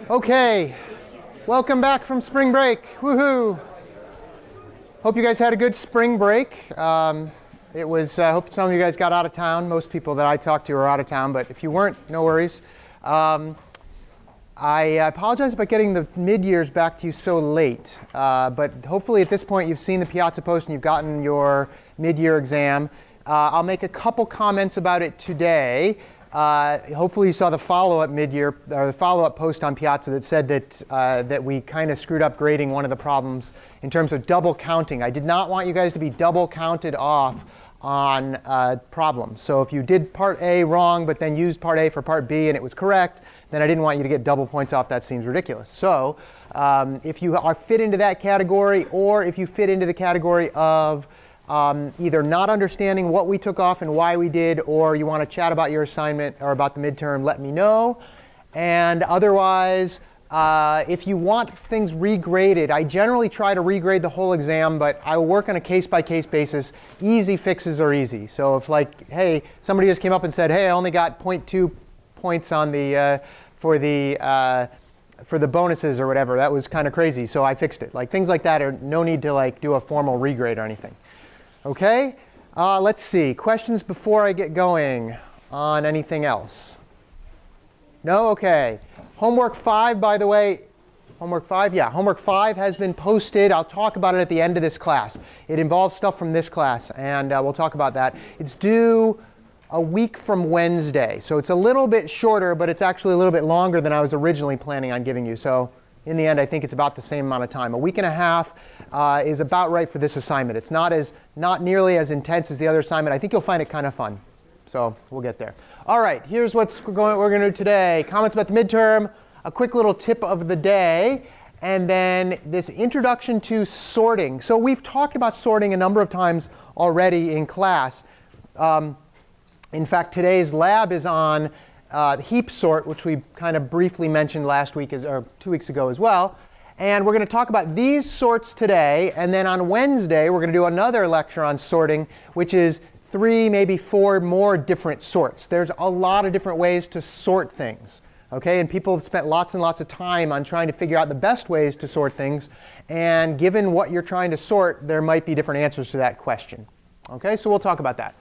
Okay, welcome back from spring break. Woohoo! Hope you guys had a good spring break. I hope some of you guys got out of town. Most people that I talked to are out of town, but if you weren't, no worries. I apologize about getting the mid-years back to you so late, but hopefully at this point you've seen the Piazza Post and you've gotten your mid-year exam. I'll make a couple comments about it today. Hopefully you saw the follow-up mid-year, or the follow-up post on Piazza that said that we kind of screwed up grading one of the problems in terms of double counting. I did not want you guys to be double counted off on problems. So if you did part A wrong, but then used part A for part B and it was correct, then I didn't want you to get double points off. That seems ridiculous. So if you are fit into that category, or if you fit into the category of either not understanding what we took off and why we did, or you want to chat about your assignment or about the midterm, let me know. And otherwise, if you want things regraded, I generally try to regrade the whole exam, but I will work on a case-by-case basis. Easy fixes are easy. So if, like, hey, somebody just came up and said, hey, I only got 0.2 points on the for the bonuses or whatever, that was kind of crazy, so I fixed it. Like things like that, are no need to like do a formal regrade or anything. Okay, let's see. Questions before I get going on anything else? No? Okay. Homework 5, by the way. Homework 5? Yeah, homework 5 has been posted. I'll talk about it at the end of this class. It involves stuff from this class, and we'll talk about that. It's due a week from Wednesday. So it's a little bit shorter, but it's actually a little bit longer than I was originally planning on giving you. So in the end, I think it's about the same amount of time. A week and a half is about right for this assignment. It's not nearly as intense as the other assignment. I think you'll find it kind of fun. So we'll get there. All right, here's what we're going to do today. Comments about the midterm, a quick little tip of the day, and then this introduction to sorting. So we've talked about sorting a number of times already in class. In fact, today's lab is on Heap Sort, which we kind of briefly mentioned last week or 2 weeks ago as well. And we're going to talk about these sorts today. And then on Wednesday, we're going to do another lecture on sorting, which is 3, maybe 4 more different sorts. There's a lot of different ways to sort things. Okay? And people have spent lots and lots of time on trying to figure out the best ways to sort things. And given what you're trying to sort, there might be different answers to that question. Okay? So we'll talk about that.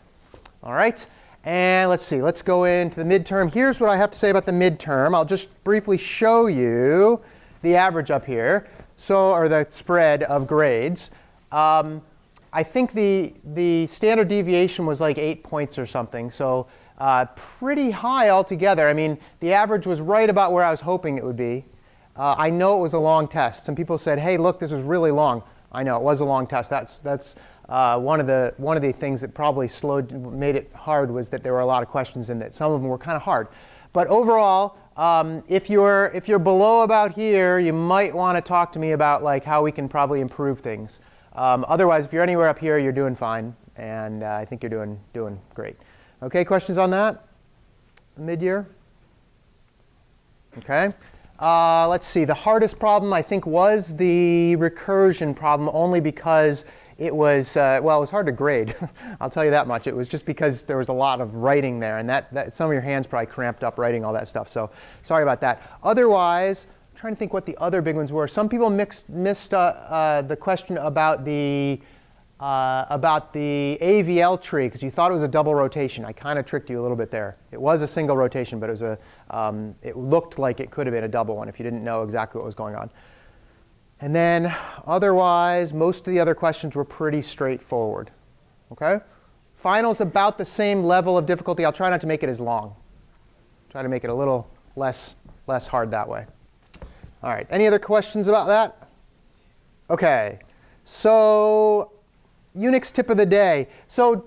All right? And let's see, let's go into the midterm. Here's what I have to say about the midterm. I'll just briefly show you the average up here, or the spread of grades. I think the standard deviation was like 8 points or something, so pretty high altogether. I mean, the average was right about where I was hoping it would be. I know it was a long test. Some people said, hey, look, this was really long. I know, it was a long test. That's one of the things that probably made it hard was that there were a lot of questions in it. Some of them were kind of hard. But overall, if you're below about here, you might want to talk to me about like how we can probably improve things. Otherwise, if you're anywhere up here, you're doing fine, and I think you're doing great. Okay, questions on that? Mid-year? Okay. Let's see. The hardest problem, I think, was the recursion problem, only because it was, well, it was hard to grade. I'll tell you that much. It was just because there was a lot of writing there, and that some of your hands probably cramped up writing all that stuff. So sorry about that. Otherwise, I'm trying to think what the other big ones were. Some people missed the question about the AVL tree, because you thought it was a double rotation. I kind of tricked you a little bit there. It was a single rotation, but it looked like it could have been a double one if you didn't know exactly what was going on. And then otherwise, most of the other questions were pretty straightforward. Okay? Final's about the same level of difficulty. I'll try not to make it as long. Try to make it a little less hard that way. All right. Any other questions about that? Okay. So Unix tip of the day. So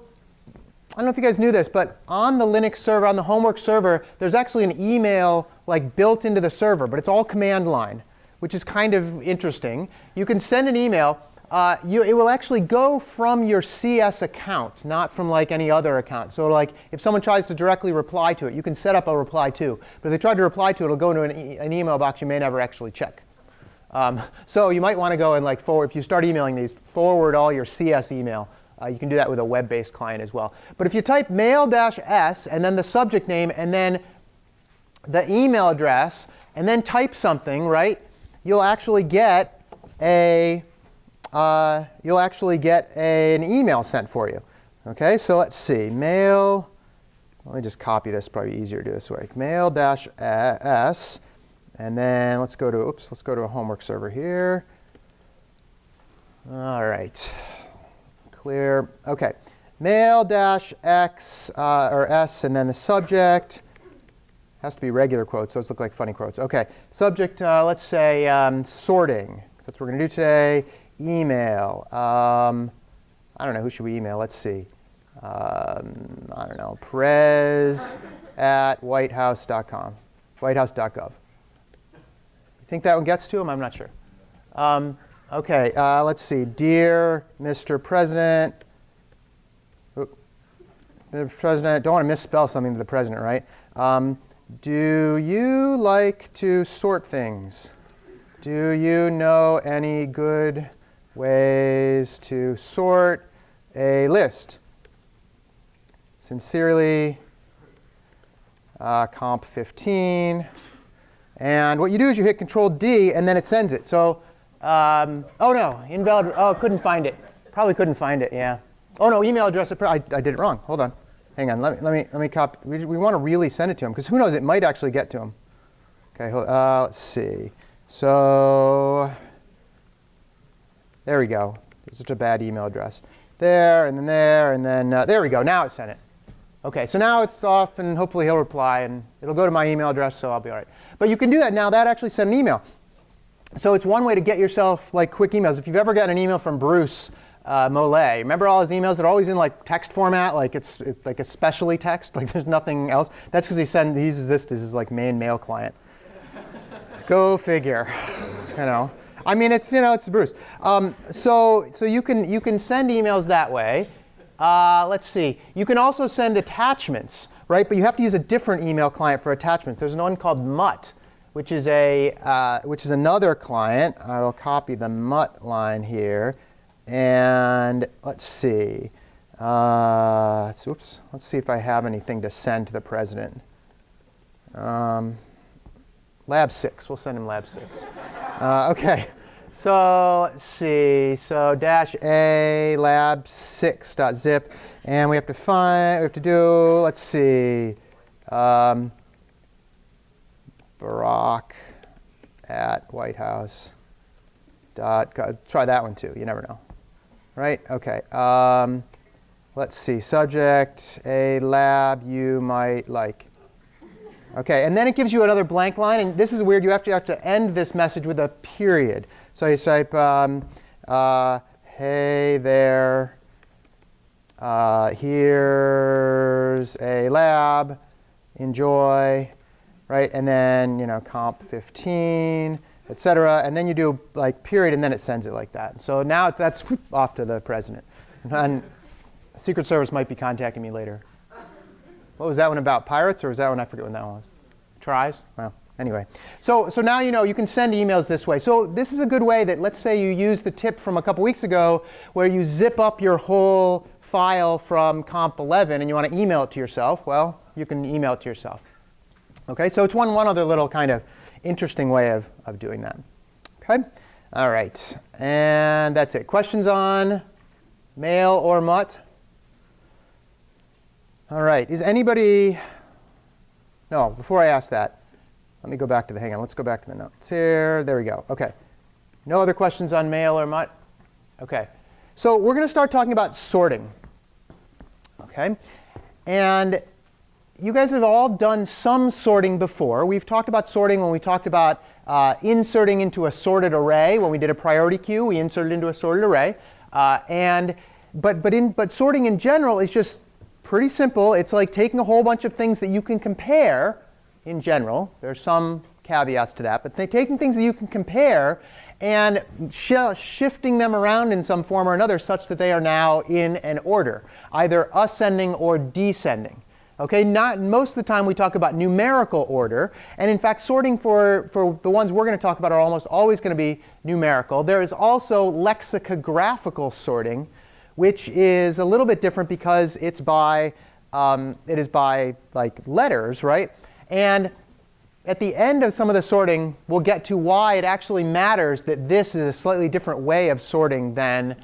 I don't know if you guys knew this, but on the Linux server, on the homework server, there's actually an email like built into the server, but it's all command line, which is kind of interesting. You can send an email. It will actually go from your CS account, not from like any other account. So like if someone tries to directly reply to it, you can set up a reply to. But if they try to reply to it, it'll go into an email box you may never actually check. So you might want to go and like forward, if you start emailing these, forward all your CS email. You can do that with a web-based client as well. But if you type mail-s and then the subject name and then the email address and then type something, right, you'll actually get an email sent for you. Okay, so let's see, mail. Let me just copy this. Probably easier to do this way. Mail-s, and then let's go to a homework server here. All right, clear. Okay, mail-x or s, and then the subject has to be regular quotes. Those look like funny quotes. Okay, subject. Let's say sorting. That's what we're going to do today. Email. I don't know. Who should we email? Let's see. I don't know. Prez@whitehouse.com. Whitehouse.gov. You think that one gets to him? I'm not sure. Okay, let's see. Dear Mr. President. Mr. President, don't want to misspell something to the president, right? Do you like to sort things? Do you know any good ways to sort a list? Sincerely, comp 15. And what you do is you hit Control D, and then it sends it. So, oh no, invalid. Oh, couldn't find it. Probably couldn't find it. Yeah. Oh no, email address. I did it wrong. Hold on. Hang on. Let me copy. We want to really send it to him because who knows? It might actually get to him. Okay. Let's see. So there we go. It's just a bad email address. There, and then there, and then there we go. Now it sent it. OK, so now it's off, and hopefully he'll reply, and it'll go to my email address, so I'll be all right. But you can do that now. That actually sent an email. So it's one way to get yourself like quick emails. If you've ever gotten an email from Bruce Mollet, remember all his emails? They're always in like text format, like it's like especially text, like there's nothing else. That's because he uses this as his like main mail client. Go figure, you know. I mean, it's Bruce. So you can send emails that way. Let's see. You can also send attachments, right? But you have to use a different email client for attachments. There's one called Mutt, which is another client. I will copy the Mutt line here, and let's see. Let's see if I have anything to send to the president. Lab 6. We'll send him Lab 6. OK. So let's see. So -a lab6.zip, and we have to do. Let's see. Barack@whitehouse.gov. Try that one too. You never know, right? OK. Let's see. Subject: a lab you might like. OK, and then it gives you another blank line, and this is weird. You have to end this message with a period. So you type, hey there, here's a lab, enjoy, right? And then comp 15, et cetera. And then you do like period, and then it sends it like that. So now that's off to the president. And Secret Service might be contacting me later. What was that one about? Pirates, or was that one? I forget what that one was. Tries? Well, anyway. So now you can send emails this way. So this is a good way that, let's say you use the tip from a couple weeks ago where you zip up your whole file from comp 11 and you want to email it to yourself. Well, you can email it to yourself. OK, so it's one other little kind of interesting way of doing that. OK? All right. And that's it. Questions on mail or Mutt? All right. Is anybody? No, before I ask that, let me go back to the, hang on, let's go back to the notes here. There we go. OK. No other questions on mail or Mutt? OK. So we're going to start talking about sorting. OK. And you guys have all done some sorting before. We've talked about sorting when we talked about inserting into a sorted array. When we did a priority queue, we inserted into a sorted array. But sorting in general is just pretty simple. It's like taking a whole bunch of things that you can compare in general. There's some caveats to that. But taking things that you can compare and shifting them around in some form or another such that they are now in an order, either ascending or descending. OK, not most of the time we talk about numerical order. And in fact, sorting for the ones we're going to talk about are almost always going to be numerical. There is also lexicographical sorting, which is a little bit different because it is by like letters, right? And at the end of some of the sorting, we'll get to why it actually matters that this is a slightly different way of sorting than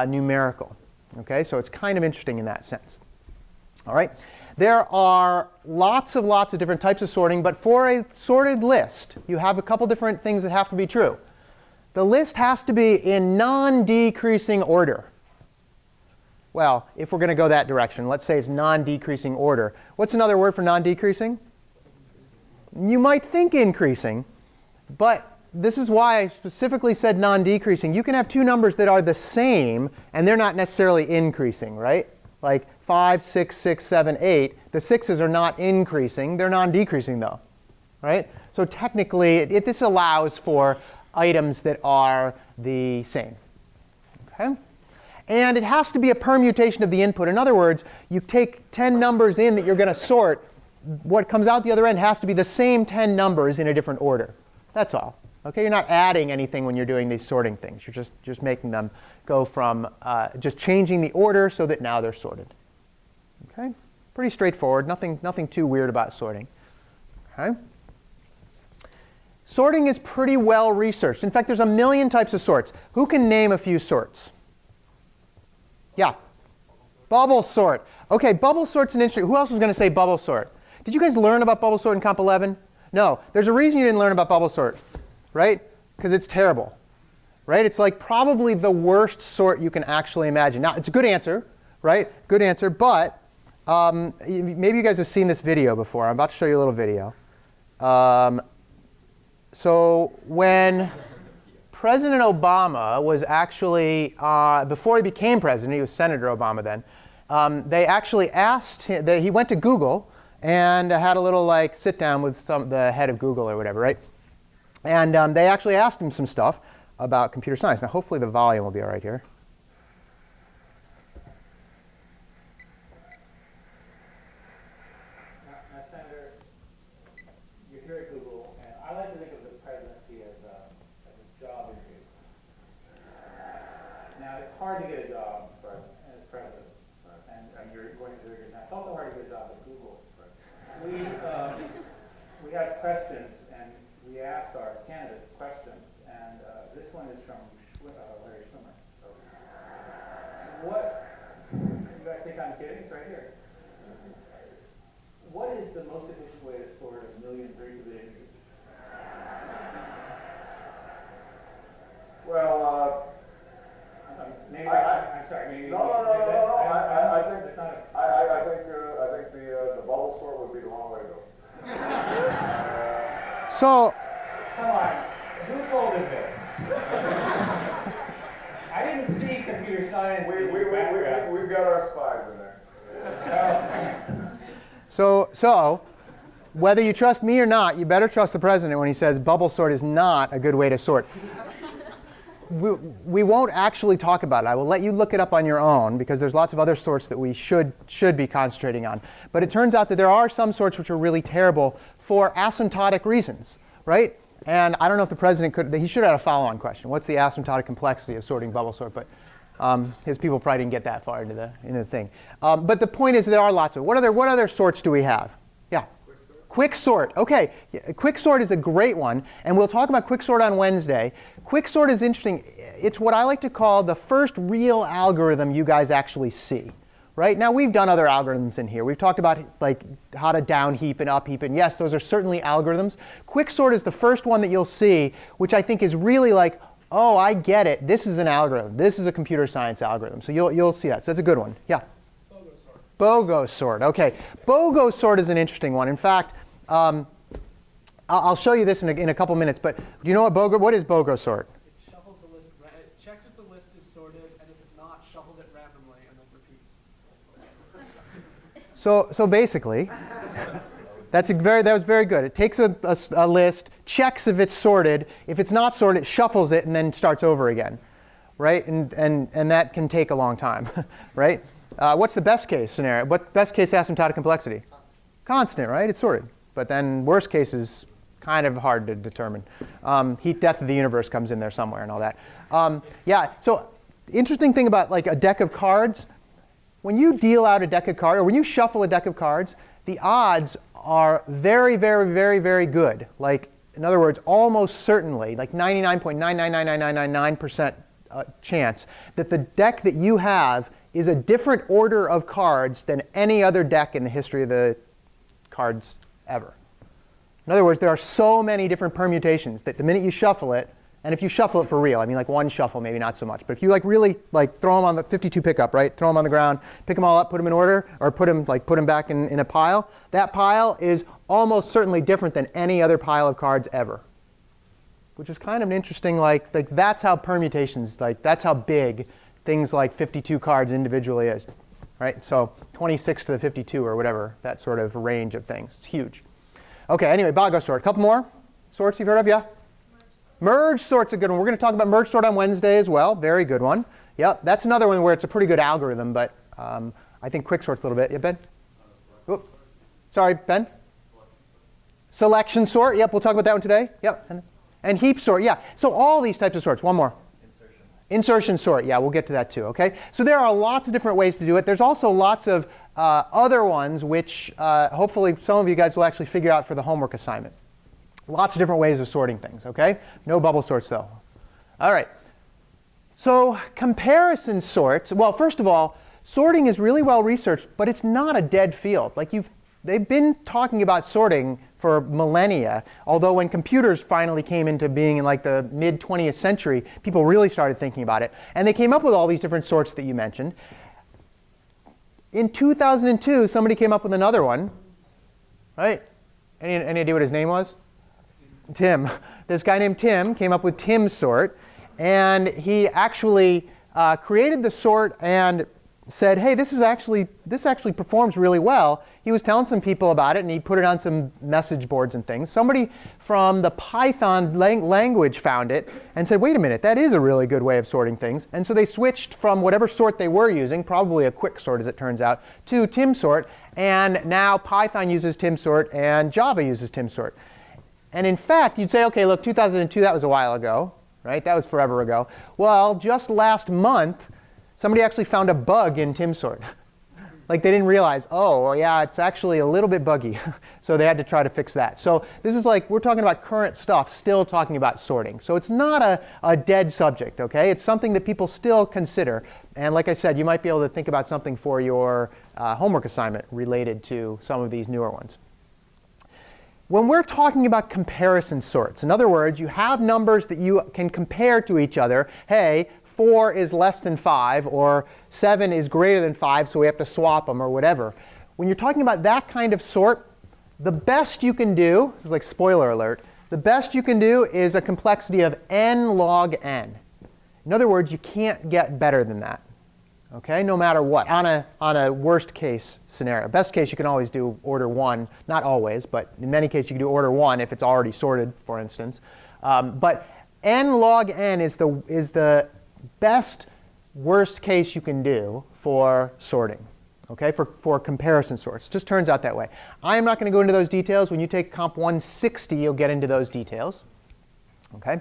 numerical. Okay, so it's kind of interesting in that sense. All right, there are lots of different types of sorting, but for a sorted list, you have a couple different things that have to be true. The list has to be in non-decreasing order. Well, if we're going to go that direction, let's say it's non-decreasing order. What's another word for non-decreasing? You might think increasing, but this is why I specifically said non-decreasing. You can have two numbers that are the same, and they're not necessarily increasing, right? Like 5, 6, 6, 7, 8. The 6's are not increasing. They're non-decreasing, though, right? So technically, this allows for items that are the same. Okay? And it has to be a permutation of the input. In other words, you take 10 numbers in that you're going to sort. What comes out the other end has to be the same 10 numbers in a different order. That's all. Okay? You're not adding anything when you're doing these sorting things. You're just making them go from just changing the order so that now they're sorted. Okay? Pretty straightforward. Nothing too weird about sorting. Okay? Sorting is pretty well researched. In fact, there's a million types of sorts. Who can name a few sorts? Yeah. Bubble sort. OK, bubble sort's an interesting. Who else was going to say bubble sort? Did you guys learn about bubble sort in Comp 11? No. There's a reason you didn't learn about bubble sort, right? Because it's terrible, right? It's like probably the worst sort you can actually imagine. Now, it's a good answer, right? Good answer. But maybe you guys have seen this video before. I'm about to show you a little video. So when President Obama was actually, before he became president, he was Senator Obama then, they actually asked him, he went to Google and had a little like sit down with the head of Google or whatever, right? And they actually asked him some stuff about computer science. Now hopefully the volume will be all right here. Senator, you're here at Google, and I like to think of the presidency as a job interview. Now, it's hard to get a job as president, and you're going through it now. It's also hard to get a job at Google. We have questions, and we asked our candidates questions, and this one is from Larry Schwimmer. What, you guys think I'm kidding? It's right here. What is the most efficient way to sort 1 million 32-bit integers? Well, maybe I'm sorry. Maybe no. I think the bubble sort would be the wrong way to go. So, come on, who folded this? I didn't see computer science. We've got our spies in there. So, whether you trust me or not, you better trust the president when he says bubble sort is not a good way to sort. We won't actually talk about it. I will let you look it up on your own because there's lots of other sorts that we should be concentrating on. But it turns out that there are some sorts which are really terrible for asymptotic reasons, right? And I don't know if the president he should have had a follow-on question. What's the asymptotic complexity of sorting bubble sort? But his people probably didn't get that far into the thing. But the point is there are lots of. What other sorts do we have? Yeah. Quicksort. OK. Quicksort is a great one. And we'll talk about quicksort on Wednesday. Quicksort is interesting. It's what I like to call the first real algorithm you guys actually see. Right? Now, we've done other algorithms in here. We've talked about like how to down heap and up heap. And yes, those are certainly algorithms. Quicksort is the first one that you'll see, which I think is really like, oh, I get it. This is an algorithm. This is a computer science algorithm. So you'll see that. So that's a good one. Yeah? BOGO sort. OK. BOGO sort is an interesting one. In fact, I'll show you this in a couple minutes. But do you know what is BOGO sort? It shuffles the list. It checks if the list is sorted, and if it's not, shuffles it randomly and then repeats. So basically, that was very good. It takes a list, checks if it's sorted. If it's not sorted, it shuffles it and then starts over again, right? And that can take a long time, right? What's the best case scenario? What best case asymptotic complexity? Constant, right? It's sorted. But then worst case is kind of hard to determine. Heat death of the universe comes in there somewhere and all that. Yeah. So interesting thing about like a deck of cards. When you deal out a deck of cards, or when you shuffle a deck of cards, the odds are very, very, very, very good. Like, in other words, almost certainly, like 99.9999999% chance that the deck that you have is a different order of cards than any other deck in the history of the cards ever. In other words, there are so many different permutations that the minute you shuffle it, and if you shuffle it for real, I mean like one shuffle, maybe not so much, but if you like really like throw them on the 52 pickup, right? Throw them on the ground, pick them all up, put them in order, or put them back in a pile. That pile is almost certainly different than any other pile of cards ever, which is kind of an interesting like that's how permutations, like that's how big things like 52 cards individually is, right? So 26 to the 52 or whatever, that sort of range of things. It's huge. OK, anyway, Bago sort. A couple more sorts you've heard of, yeah? Merge sort's a good one. We're going to talk about merge sort on Wednesday as well. Very good one. Yep, that's another one where it's a pretty good algorithm, but I think quick sort's a little bit. Yeah, Ben? Oop. Sorry, Ben? Selection sort. Yep, we'll talk about that one today. Yep. And heap sort. Yeah. So all these types of sorts. One more. Insertion sort. Yeah, we'll get to that too. OK. So there are lots of different ways to do it. There's also lots of other ones which hopefully some of you guys will actually figure out for the homework assignment. Lots of different ways of sorting things, OK? No bubble sorts, though. All right. So comparison sorts, well, first of all, sorting is really well researched, but it's not a dead field. Like they've been talking about sorting for millennia, although when computers finally came into being in like the mid-20th century, people really started thinking about it. And they came up with all these different sorts that you mentioned. In 2002, somebody came up with another one, right? Any idea what his name was? Tim. This guy named Tim came up with Tim sort, and he actually created the sort and said, hey, this actually performs really well. He was telling some people about it, and he put it on some message boards and things. Somebody from the Python language found it and said, wait a minute, that is a really good way of sorting things. And so they switched from whatever sort they were using, probably a quick sort as it turns out, to Tim sort. And now Python uses Tim sort, and Java uses Tim sort. And in fact, you'd say, OK, look, 2002, that was a while ago, right? That was forever ago. Well, just last month, somebody actually found a bug in Tim sort. Like they didn't realize, oh, well, yeah, it's actually a little bit buggy. So they had to try to fix that. So this is like, we're talking about current stuff, still talking about sorting. So it's not a dead subject, OK? It's something that people still consider. And like I said, you might be able to think about something for your homework assignment related to some of these newer ones. When we're talking about comparison sorts, in other words, you have numbers that you can compare to each other. Hey, 4 is less than 5, or 7 is greater than 5, so we have to swap them, or whatever. When you're talking about that kind of sort, the best you can do, this is like spoiler alert, the best you can do is a complexity of n log n. In other words, you can't get better than that. Okay, no matter what, on a worst case scenario. Best case, you can always do order 1. Not always, but in many cases, you can do order 1 if it's already sorted, for instance. But n log n is the best worst case you can do for sorting, okay, for comparison sorts. Just turns out that way. I am not going to go into those details. When you take Comp 160, you'll get into those details. Okay?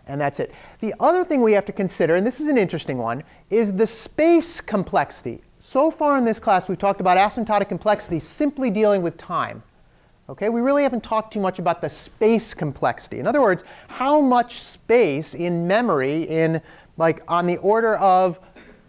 And that's it. The other thing we have to consider, and this is an interesting one, is the space complexity. So far in this class, we've talked about asymptotic complexity simply dealing with time. Okay? We really haven't talked too much about the space complexity. In other words, how much space in memory, on the order of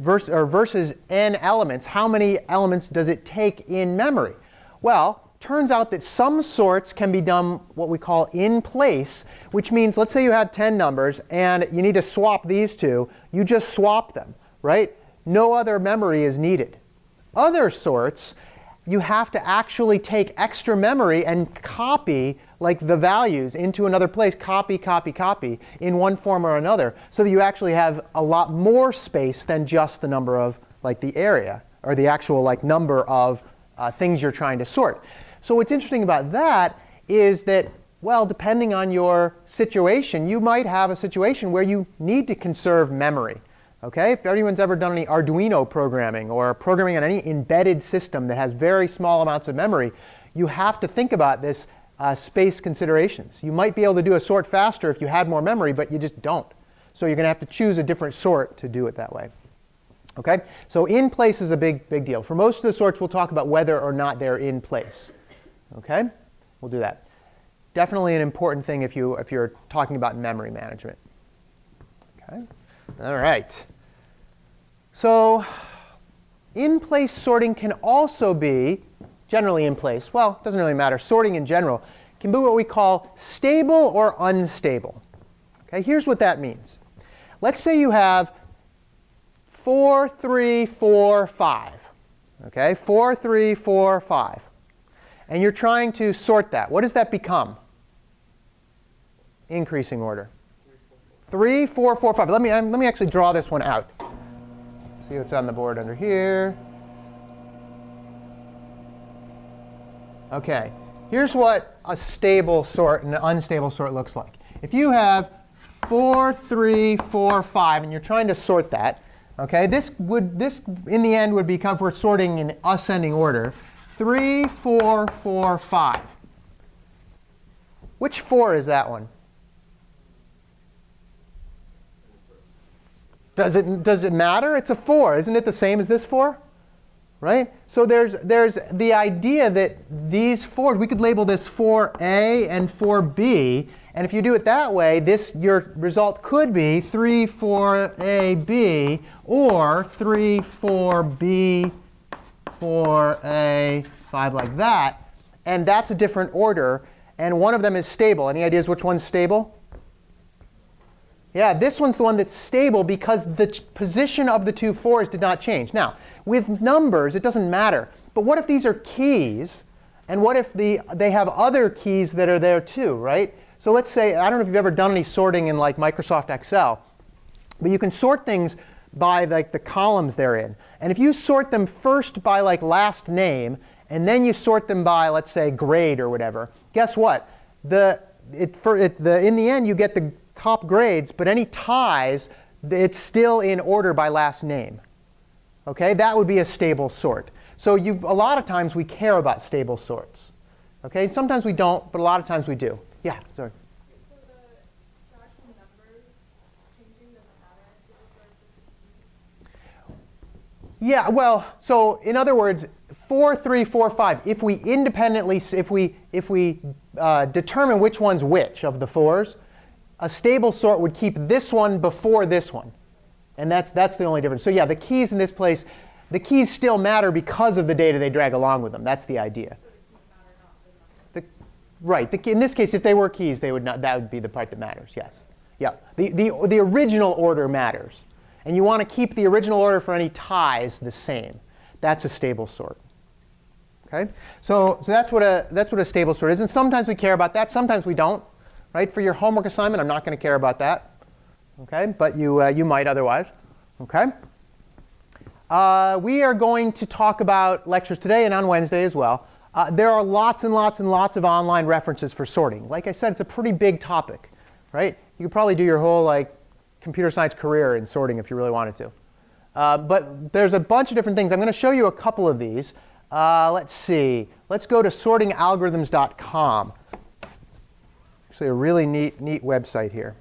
versus n elements, how many elements does it take in memory? Well, turns out that some sorts can be done what we call in place, which means let's say you have 10 numbers and you need to swap these two. You just swap them, right? No other memory is needed. Other sorts, you have to actually take extra memory and copy like the values into another place, copy, copy, copy, in one form or another, so that you actually have a lot more space than just the number of like the area, or the actual like number of things you're trying to sort. So what's interesting about that is that, well, depending on your situation, you might have a situation where you need to conserve memory. Okay? If anyone's ever done any Arduino programming or programming on any embedded system that has very small amounts of memory, you have to think about this space considerations. You might be able to do a sort faster if you had more memory, but you just don't. So you're going to have to choose a different sort to do it that way. Okay? So in place is a big deal. For most of the sorts, we'll talk about whether or not they're in place. Okay? We'll do that. Definitely an important thing if you're talking about memory management. Okay. All right. So in-place sorting can also be, generally in place, well, it doesn't really matter, sorting in general, can be what we call stable or unstable. Okay, here's what that means. Let's say you have 4, 3, 4, 5. Okay, 4, 3, 4, 5. And you're trying to sort that. What does that become? Increasing order. 3, 4, 4, 5. Let me actually draw this one out. See what's on the board under here. OK, here's what a stable sort and an unstable sort looks like. If you have 4, 3, 4, 5, and you're trying to sort that, OK, this in the end would become, if we're sorting in ascending order, 3, 4, 4, 5. Which 4 is that one? Does it matter? It's a 4. Isn't it the same as this 4? Right? So there's the idea that these 4, we could label this 4a and 4b. And if you do it that way, your result could be 3, 4ab or 3, 4b, 4a, 5 like that. And that's a different order. And one of them is stable. Any ideas which one's stable? Yeah, this one's the one that's stable because the position of the two 4s did not change. Now, with numbers, it doesn't matter. But what if these are keys? And what if they have other keys that are there too, right? So let's say, I don't know if you've ever done any sorting in like Microsoft Excel, but you can sort things by like the columns they're in. And if you sort them first by like last name, and then you sort them by, let's say, grade or whatever, guess what? In the end, you get the top grades, but any ties, it's still in order by last name. Okay, that would be a stable sort. So a lot of times we care about stable sorts. Okay, sometimes we don't, but a lot of times we do. Yeah, sorry. So the fractional numbers changing doesn't matter if it's like the Yeah, well, so in other words, 4, 3, 4, 5. If we independently, if we determine which one's which of the 4s, a stable sort would keep this one before this one. And that's the only difference. So yeah, the keys in this place, the keys still matter because of the data they drag along with them. That's the idea. Right. In this case, if they were keys, they would not. That would be the part that matters. Yes. Yeah. The original order matters, and you want to keep the original order for any ties the same. That's a stable sort. Okay. So that's what a stable sort is. And sometimes we care about that. Sometimes we don't. Right? For your homework assignment, I'm not going to care about that. Okay. But you might otherwise. Okay. We are going to talk about lectures today and on Wednesday as well. There are lots and lots and lots of online references for sorting. Like I said, it's a pretty big topic, right? You could probably do your whole computer science career in sorting if you really wanted to. But there's a bunch of different things. I'm going to show you a couple of these. Let's see. Let's go to sortingalgorithms.com. Actually, a really neat website here.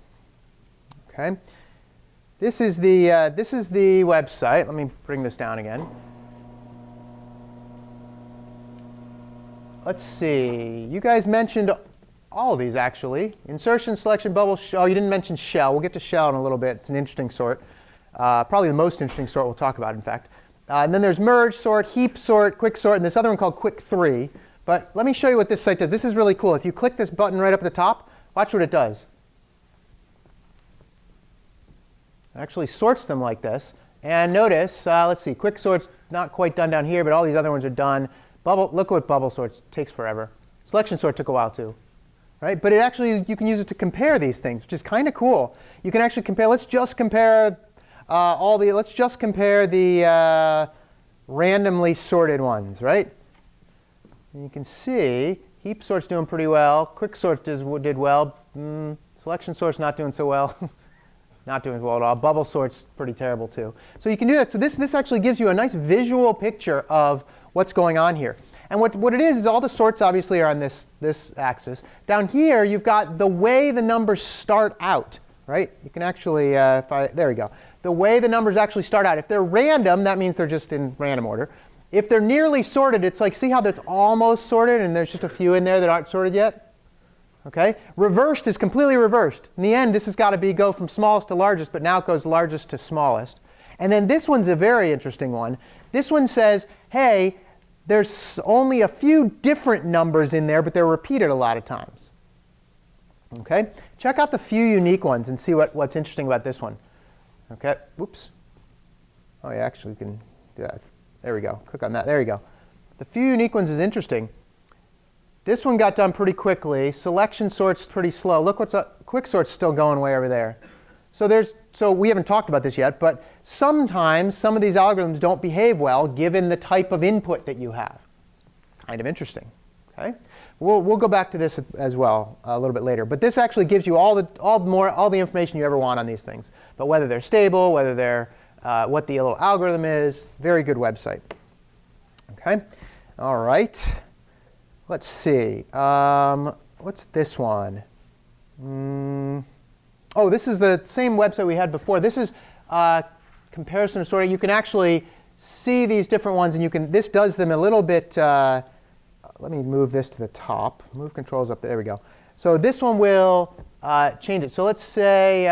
Okay. This is the website. Let me bring this down again. Let's see. You guys mentioned all of these, actually. Insertion, selection, bubble. Oh, you didn't mention shell. We'll get to shell in a little bit. It's an interesting sort. Probably the most interesting sort we'll talk about, in fact. And then there's merge sort, heap sort, quick sort, and this other one called quick 3. But let me show you what this site does. This is really cool. If you click this button right up at the top, watch what it does. It actually sorts them like this. And notice, let's see, quick sort's not quite done down here, but all these other ones are done. Look what bubble sorts takes forever. Selection sort took a while too, right? But you can use it to compare these things, which is kind of cool. You can actually compare. Let's just compare the randomly sorted ones, right? And you can see heap sort's doing pretty well. Quick sort did well. Selection sort's not doing so well. Not doing well at all. Bubble sort's pretty terrible too. So you can do that. So this actually gives you a nice visual picture of what's going on here. And what it is all the sorts obviously are on this axis. Down here, you've got the way the numbers start out, right? You can actually, there we go. The way the numbers actually start out. If they're random, that means they're just in random order. If they're nearly sorted, it's like, see how that's almost sorted and there's just a few in there that aren't sorted yet? Okay? Reversed is completely reversed. In the end, this has got to go from smallest to largest, but now it goes largest to smallest. And then this one's a very interesting one. This one says, hey, there's only a few different numbers in there, but they're repeated a lot of times. Okay? Check out the few unique ones and see what's interesting about this one. Okay? Whoops. Oh, yeah, actually, we can do that. There we go. Click on that. There you go. The few unique ones is interesting. This one got done pretty quickly. Selection sort's pretty slow. Look what's up. Quick sort's still going way over there. So we haven't talked about this yet, but sometimes some of these algorithms don't behave well given the type of input that you have. Kind of interesting. Okay? We'll go back to this as well a little bit later. But this actually gives you all the information you ever want on these things. But whether they're stable, whether they're what the little algorithm is, very good website. Okay? All right. Let's see. What's this one? Oh, this is the same website we had before. This is comparison of sorting. You can actually see these different ones, and this does them a little bit. Let me move this to the top. Move controls up. There we go. So this one will change it. So let's say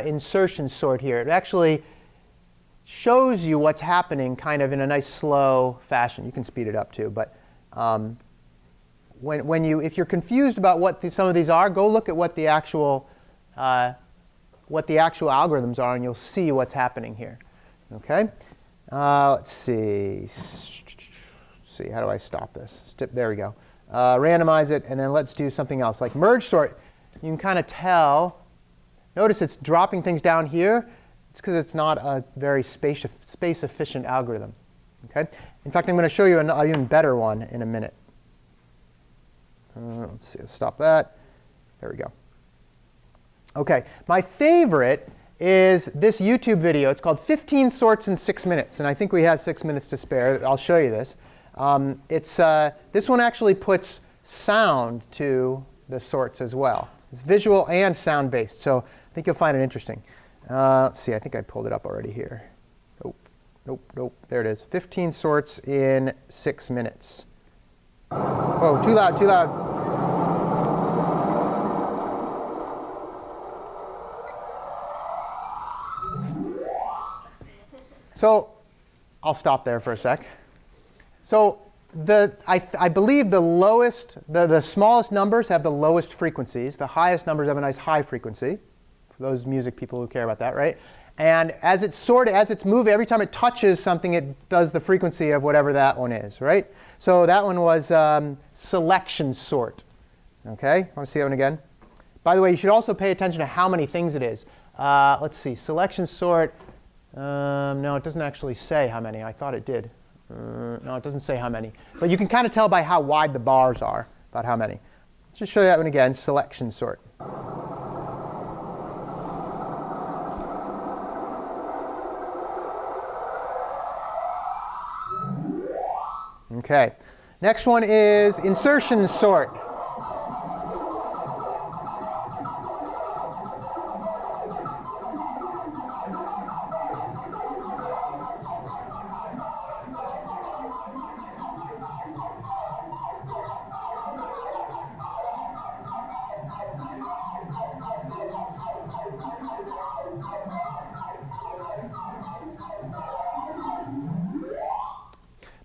insertion sort here. It actually shows you what's happening kind of in a nice slow fashion. You can speed it up too. But if you're confused about what some of these are, go look at what the actual algorithms are, and you'll see what's happening here. Okay? Let's see. See, how do I stop this? There we go. Randomize it, and then let's do something else. Like merge sort, you can kind of tell. Notice it's dropping things down here. It's because it's not a very space-efficient algorithm. Okay? In fact, I'm going to show you an even better one in a minute. Let's see. Let's stop that. There we go. OK. My favorite is this YouTube video. It's called 15 Sorts in 6 Minutes. And I think we have 6 minutes to spare. I'll show you this. This one actually puts sound to the sorts as well. It's visual and sound-based. So I think you'll find it interesting. Let's see. I think I pulled it up already here. Nope. Nope. Nope. There it is. 15 sorts in 6 minutes. Oh, too loud. Too loud. So I'll stop there for a sec. So I believe the smallest numbers have the lowest frequencies. The highest numbers have a nice high frequency. For those music people who care about that, right? And as it's moving, every time it touches something, it does the frequency of whatever that one is, right? So that one was selection sort. OK? Want to see that one again? By the way, you should also pay attention to how many things it is. Let's see. Selection sort. No, it doesn't actually say how many. I thought it did. No, it doesn't say how many. But you can kind of tell by how wide the bars are about how many. Let's just show you that one again. Selection sort. OK. Next one is insertion sort.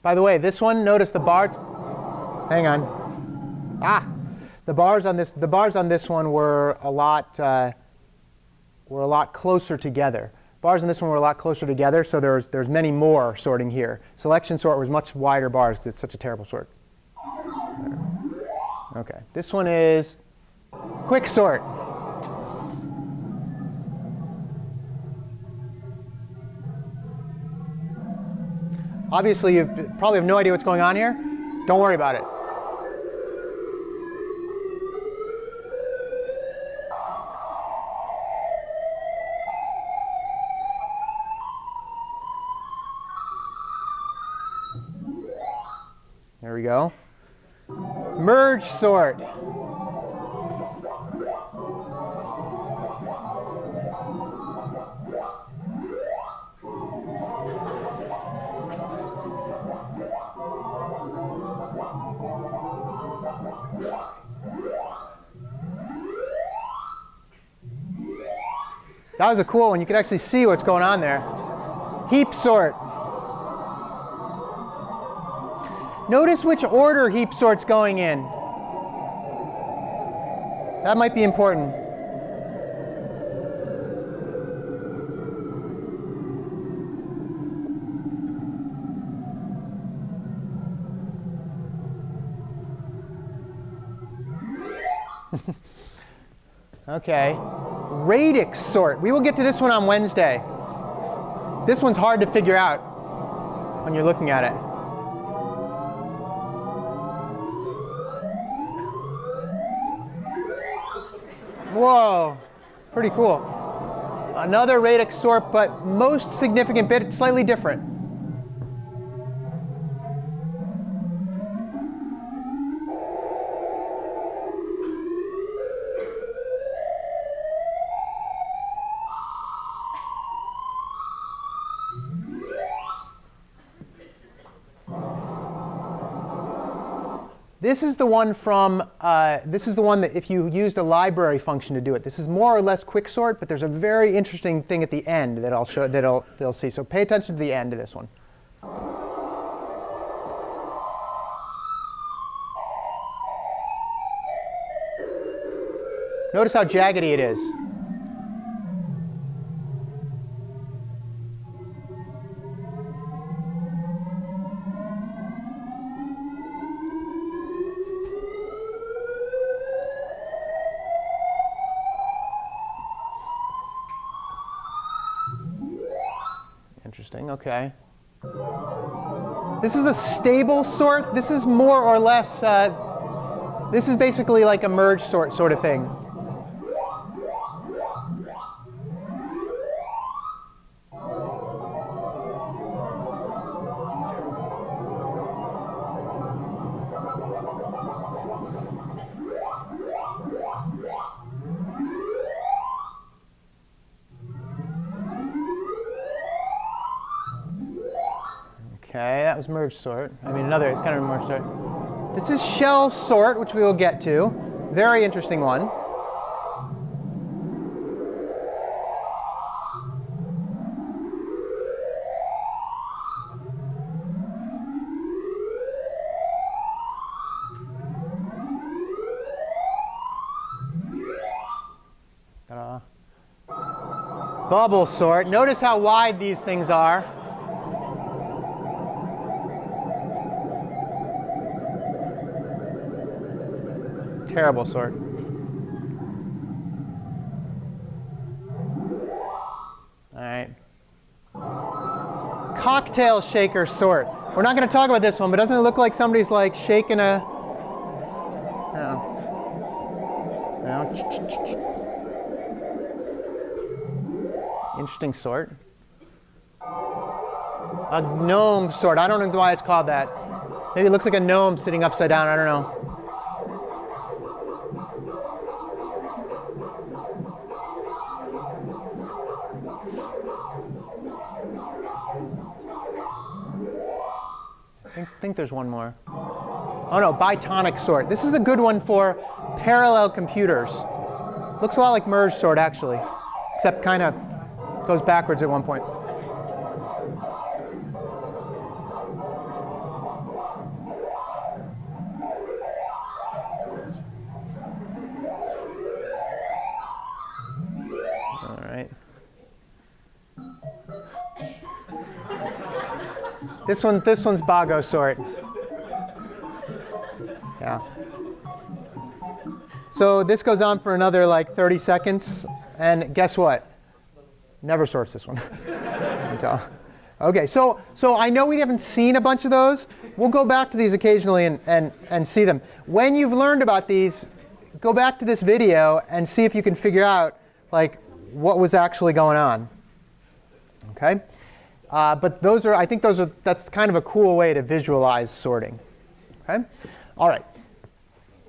By the way, this one, notice the bars. Hang on. The bars on this one were a lot closer together. Bars on this one were a lot closer together, so there's many more sorting here. Selection sort was much wider bars because it's such a terrible sort. OK. This one is quick sort. Obviously, you probably have no idea what's going on here. Don't worry about it. There we go. Merge sort. That was a cool one. You could actually see what's going on there. Heap sort. Notice which order heap sort's going in. That might be important. Okay. Radix sort. We will get to this one on Wednesday. This one's hard to figure out when you're looking at it. Whoa, pretty cool. Another radix sort, but most significant bit, slightly different. This is the one from, this is the one that if you used a library function to do it. This is more or less quicksort, but there's a very interesting thing at the end that I'll show, they'll see. So pay attention to the end of this one. Notice how jaggedy it is. Interesting, okay. This is a stable sort. This is more or less, this is basically like a merge sort of thing. Okay, that was merge sort. I mean, another, it's kind of a merge sort. This is shell sort, which we will get to. Very interesting one. Bubble sort. Notice how wide these things are. Terrible sort. All right. Cocktail shaker sort. We're not going to talk about this one, but doesn't it look like somebody's like shaking a... No. Interesting sort. A gnome sort. I don't know why it's called that. Maybe it looks like a gnome sitting upside down. I don't know. I think there's one more. Oh no, bitonic sort. This is a good one for parallel computers. Looks a lot like merge sort actually, except kind of goes backwards at one point. All right. This one's Bago sort. Yeah. So this goes on for another like 30 seconds, and guess what? Never sorts this one. Okay, so I know we haven't seen a bunch of those. We'll go back to these occasionally and see them. When you've learned about these, go back to this video and see if you can figure out like what was actually going on. Okay. But those are, I think that's kind of a cool way to visualize sorting. Okay? All right.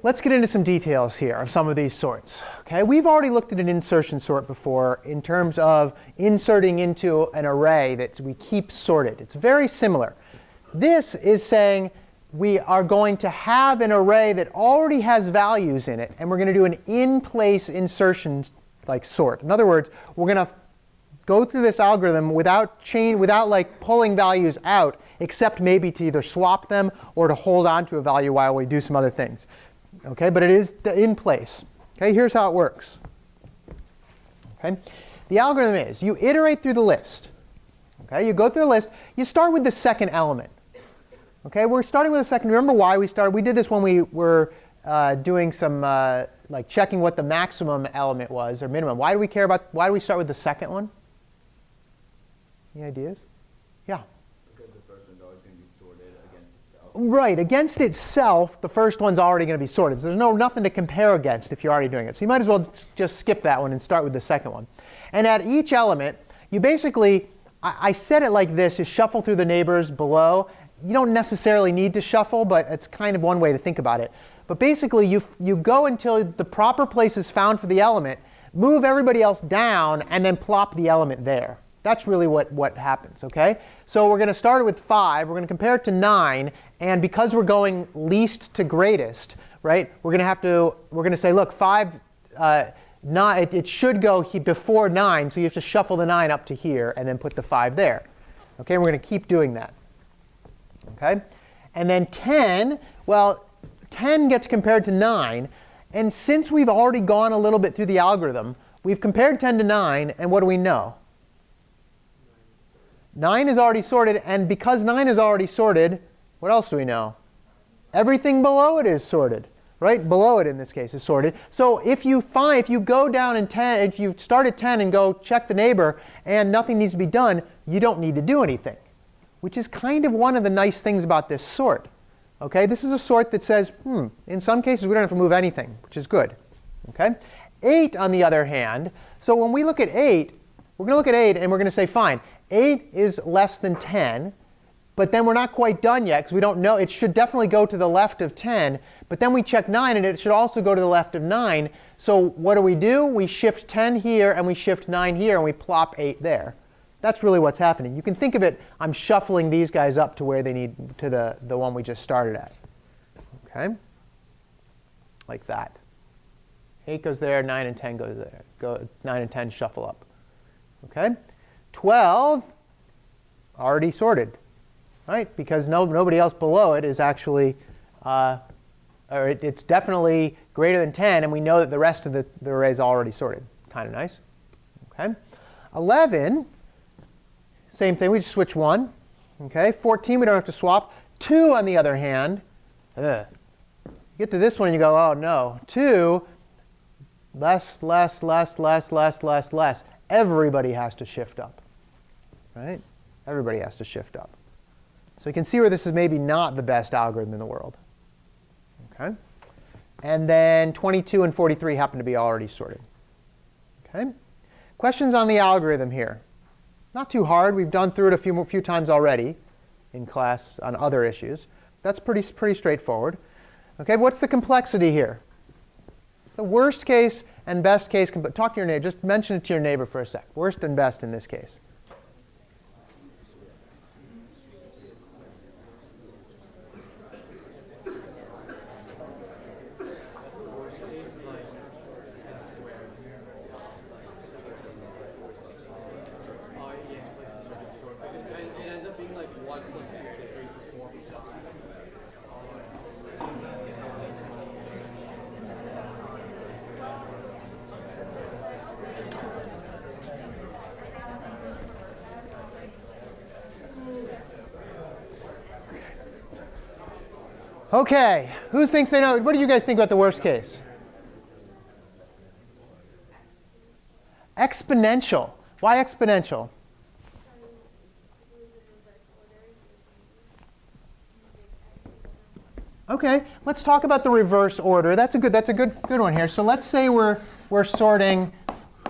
Let's get into some details here of some of these sorts. Okay? We've already looked at an insertion sort before in terms of inserting into an array that we keep sorted. It's very similar. This is saying we are going to have an array that already has values in it, and we're going to do an in-place insertion like sort. In other words, we're going to go through this algorithm without like pulling values out, except maybe to either swap them or to hold on to a value while we do some other things. Okay, but it is in place. Okay, here's how it works. Okay, the algorithm is you iterate through the list. Okay, you go through the list. You start with the second element. Okay, we're starting with the second. Remember why we started? We did this when we were doing some like checking what the maximum element was or minimum. Why do we care about? Why do we start with the second one? Any ideas? Yeah. Because the first one's always going to be sorted against itself. Right, against itself, the first one's already going to be sorted. So there's nothing to compare against if you're already doing it. So you might as well just skip that one and start with the second one. And at each element, you basically, I said it like this: you shuffle through the neighbors below. You don't necessarily need to shuffle, but it's kind of one way to think about it. But basically, you go until the proper place is found for the element, move everybody else down, and then plop the element there. That's really what happens, OK? So we're going to start with 5. We're going to compare it to 9. And because we're going least to greatest, right, we're going to say, look, 5, it should go before 9. So you have to shuffle the 9 up to here and then put the 5 there. OK, we're going to keep doing that. OK? And then 10, well, 10 gets compared to 9. And since we've already gone a little bit through the algorithm, we've compared 10 to 9. And what do we know? 9 is already sorted. And because 9 is already sorted, what else do we know? Everything below it is sorted. Right? Below it, in this case, is sorted. So if you go down in 10, if you start at 10 and go check the neighbor and nothing needs to be done, you don't need to do anything, which is kind of one of the nice things about this sort. Okay, this is a sort that says, in some cases we don't have to move anything, which is good. Okay, 8 on the other hand. So when we look at 8, we're going to look at 8 and we're going to say, fine, 8 is less than 10, but then we're not quite done yet because we don't know. It should definitely go to the left of 10, but then we check 9 and it should also go to the left of 9. So what do? We shift 10 here and we shift 9 here and we plop 8 there. That's really what's happening. You can think of it, I'm shuffling these guys up to where they need, to the one we just started at. Okay? Like that. 8 goes there, 9 and 10 goes there. 9 and 10 shuffle up. Okay? 12, already sorted. Right? Because nobody else below it is actually, it's definitely greater than 10, and we know that the rest of the array is already sorted. Kind of nice. Okay? 11, same thing, we just switch 1. Okay, 14, we don't have to swap. 2, on the other hand, you get to this one and you go, oh no. 2, less. Everybody has to shift up. Right? Everybody has to shift up. So you can see where this is maybe not the best algorithm in the world. Okay? And then 22 and 43 happen to be already sorted. Okay? Questions on the algorithm here? Not too hard. We've done through it a few times already in class on other issues. That's pretty straightforward. Okay, what's the complexity here? The worst case and best case. Talk to your neighbor. Just mention it to your neighbor for a sec. Worst and best in this case. Okay, who thinks they know? What do you guys think about the worst case? Exponential. Why exponential? Okay, let's talk about the reverse order. That's a good one here. So let's say we're sorting.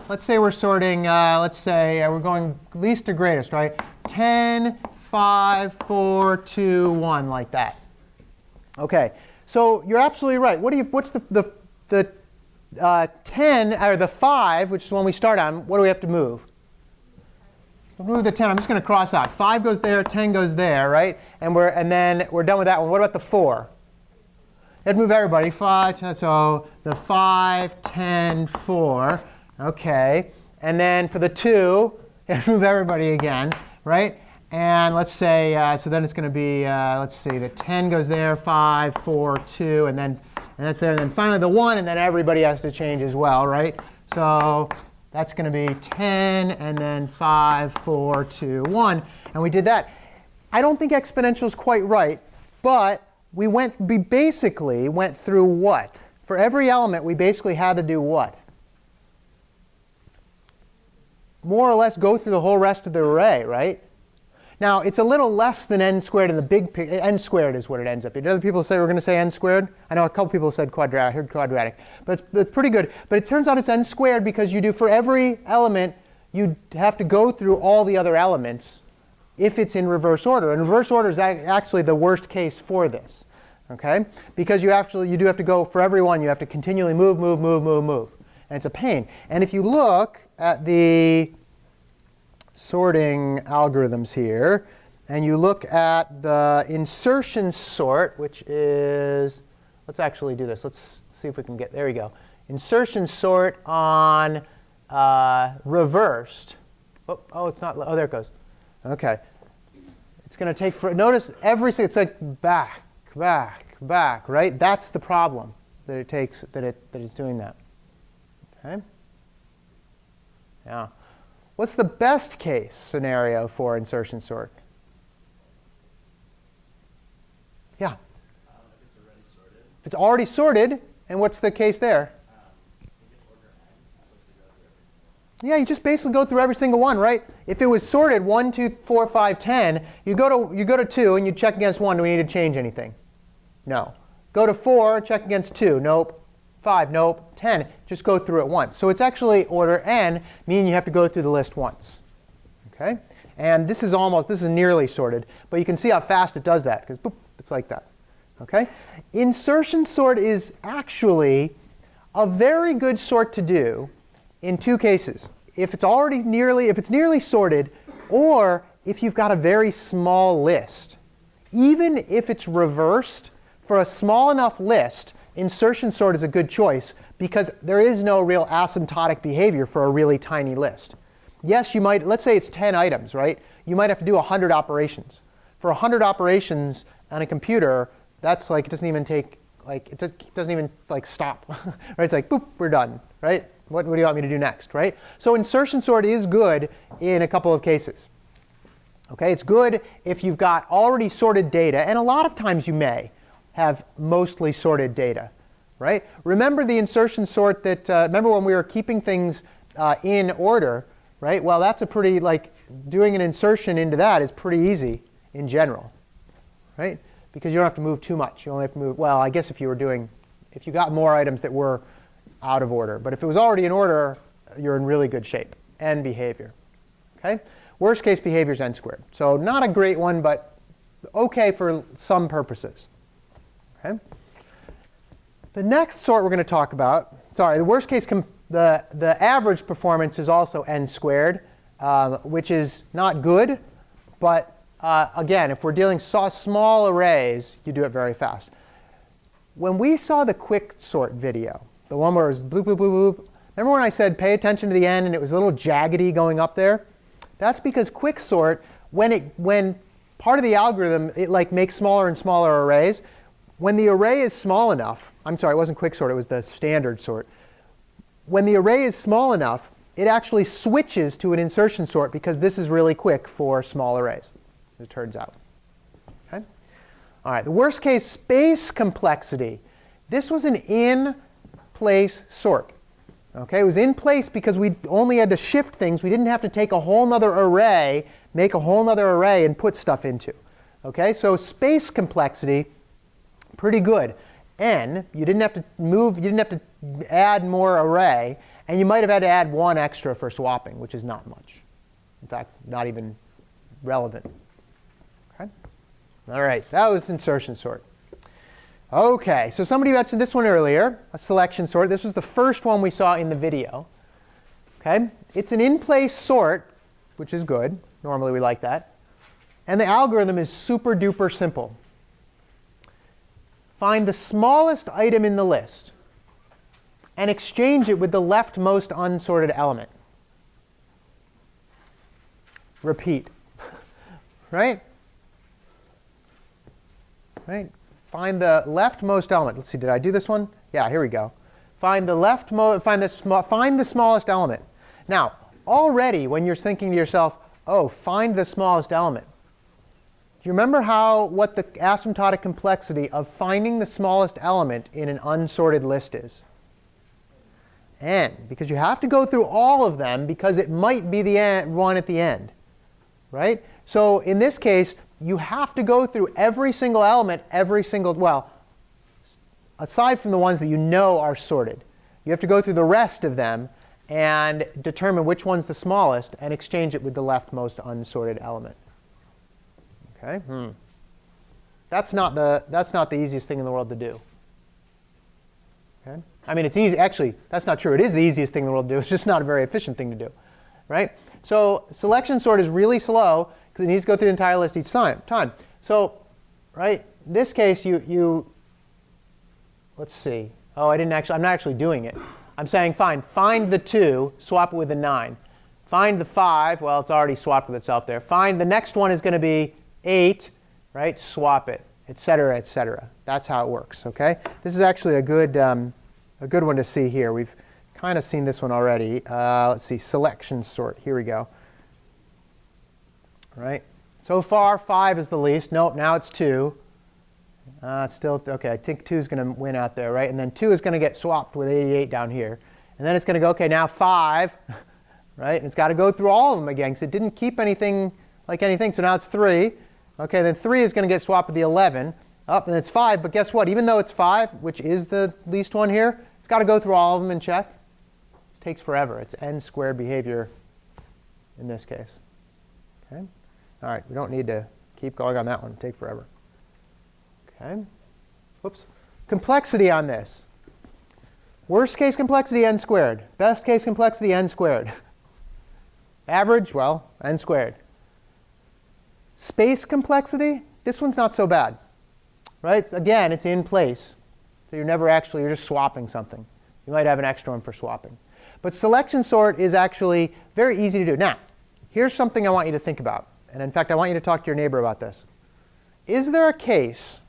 Let's say we're going least to greatest, right? 10, 5, 4, 2, 1, like that. Okay, so you're absolutely right. What's the 10 or the 5, which is the one we start on? What do we have to move? We'll move the 10. I'm just going to cross out. 5 goes there, 10 goes there, right? And then we're done with that one. What about the 4? You have to move everybody. 5, 10, so the 5, 10, 4. Okay, and then for the 2, you and move everybody again, right? And let's say, so then it's going to be, let's see, the 10 goes there, 5, 4, 2, and that's there. And then finally the 1, and then everybody has to change as well, right? So that's going to be 10, and then 5, 4, 2, 1. And we did that. I don't think exponential is quite right, but we basically went through what? For every element, we basically had to do what? More or less go through the whole rest of the array, right? Now, it's a little less than n squared in the big picture. N squared is what it ends up being. Did other people say we're going to say n squared? I know a couple people said quadratic. I heard quadratic. But it's pretty good. But it turns out it's n squared because you do, for every element, you have to go through all the other elements if it's in reverse order. And reverse order is actually the worst case for this. Okay? Because you do have to go, for every one, you have to continually move, move, move, move, move. And it's a pain. And if you look at the sorting algorithms here, and you look at the insertion sort, which is, let's actually do this. Let's see if we can get, there we go. Insertion sort on reversed. Oh, it's not, oh, there it goes. OK. It's going to take, notice it's like back, back, back, right? That's the problem that it takes, that it's doing that. OK? Yeah. What's the best case scenario for insertion sort? Yeah. If it's already sorted, and what's the case there? Yeah, you just basically go through every single one, right? If it was sorted 1, 2, 4, 5, 10, you go to 2 and you check against 1. Do we need to change anything? No. Go to 4, check against 2. Nope. 5, nope. 10, just go through it once. So it's actually order n, meaning you have to go through the list once. Okay? And this is nearly sorted. But you can see how fast it does that, because boop, it's like that. Okay? Insertion sort is actually a very good sort to do in two cases. If it's nearly sorted, or if you've got a very small list. Even if it's reversed, for a small enough list, insertion sort is a good choice because there is no real asymptotic behavior for a really tiny list. Yes, you might, let's say it's 10 items, right? You might have to do 100 operations. For 100 operations on a computer, that's like, it doesn't even take, like, it doesn't even like stop. Right? It's like, boop, we're done, right? What do you want me to do next, right? So insertion sort is good in a couple of cases. Okay, it's good if you've got already sorted data, and a lot of times you may have mostly sorted data, right? Remember the insertion sort that, remember when we were keeping things in order, right? Well, that's a pretty, like, doing an insertion into that is pretty easy in general, right? Because you don't have to move too much. You only have to move, well, I guess if you got more items that were out of order. But if it was already in order, you're in really good shape. N behavior, okay? Worst case behavior is n squared. So not a great one, but OK for some purposes. Okay. The next sort we're going to talk about, sorry, the worst case, the average performance is also n squared, which is not good. But again, if we're dealing small arrays, you do it very fast. When we saw the quick sort video, the one where it was bloop, bloop, bloop, bloop, remember when I said pay attention to the end and it was a little jaggedy going up there? That's because quick sort, when part of the algorithm, it like makes smaller and smaller arrays. When the array is small enough, I'm sorry, it wasn't quick sort, it was the standard sort. When the array is small enough, it actually switches to an insertion sort because this is really quick for small arrays, as it turns out. Okay? All right, the worst case space complexity. This was an in-place sort. Okay, it was in place because we only had to shift things. We didn't have to take a whole nother array, make a whole nother array, and put stuff into. Okay, so space complexity, pretty good. N, you didn't have to move, you didn't have to add more array, and you might have had to add one extra for swapping, which is not much. In fact, not even relevant. Okay? All right, that was insertion sort. OK, so somebody mentioned this one earlier, a selection sort. This was the first one we saw in the video. Okay? It's an in-place sort, which is good. Normally we like that. And the algorithm is super duper simple. Find the smallest item in the list and exchange it with the leftmost unsorted element. repeat. Right? Right? Find the leftmost element. Let's see, did I do this one? Yeah, here we go. Find the smallest element. Now, already when you're thinking to yourself, oh, find the smallest element. Do you remember what the asymptotic complexity of finding the smallest element in an unsorted list is? N, because you have to go through all of them because it might be the one at the end. Right? So in this case, you have to go through every single element, well, aside from the ones that you know are sorted. You have to go through the rest of them and determine which one's the smallest and exchange it with the leftmost unsorted element. Okay? That's not the easiest thing in the world to do. Okay? I mean, it's easy. Actually, that's not true. It is the easiest thing in the world to do. It's just not a very efficient thing to do. Right? So selection sort is really slow because it needs to go through the entire list each time. So, right, in this case, let's see. Oh, I'm not actually doing it. I'm saying, fine, find the 2, swap it with the 9. Find the 5, well, it's already swapped with itself there. Find the next one is going to be 8, right? Swap it, et cetera, et cetera. That's how it works, OK? This is actually a good one to see here. We've kind of seen this one already. Let's see, selection sort. Here we go. All right. So far, 5 is the least. Nope, now it's 2. It's still, OK, I think 2 is going to win out there, right? And then 2 is going to get swapped with 88 down here. And then it's going to go, OK, now 5, right? And it's got to go through all of them again because it didn't keep anything like anything. So now it's 3. OK, then 3 is going to get swapped with the 11. Up, and it's 5. But guess what? Even though it's 5, which is the least one here, it's got to go through all of them and check. It takes forever. It's n squared behavior in this case. OK? All right, we don't need to keep going on that one. Take forever. OK. Whoops. Complexity on this. Worst case complexity, n squared. Best case complexity, n squared. Average, well, n squared. Space complexity, this one's not so bad. Right? Again, it's in place. So you're just swapping something. You might have an extra one for swapping. But selection sort is actually very easy to do. Now, here's something I want you to think about. And in fact, I want you to talk to your neighbor about this. Is there a case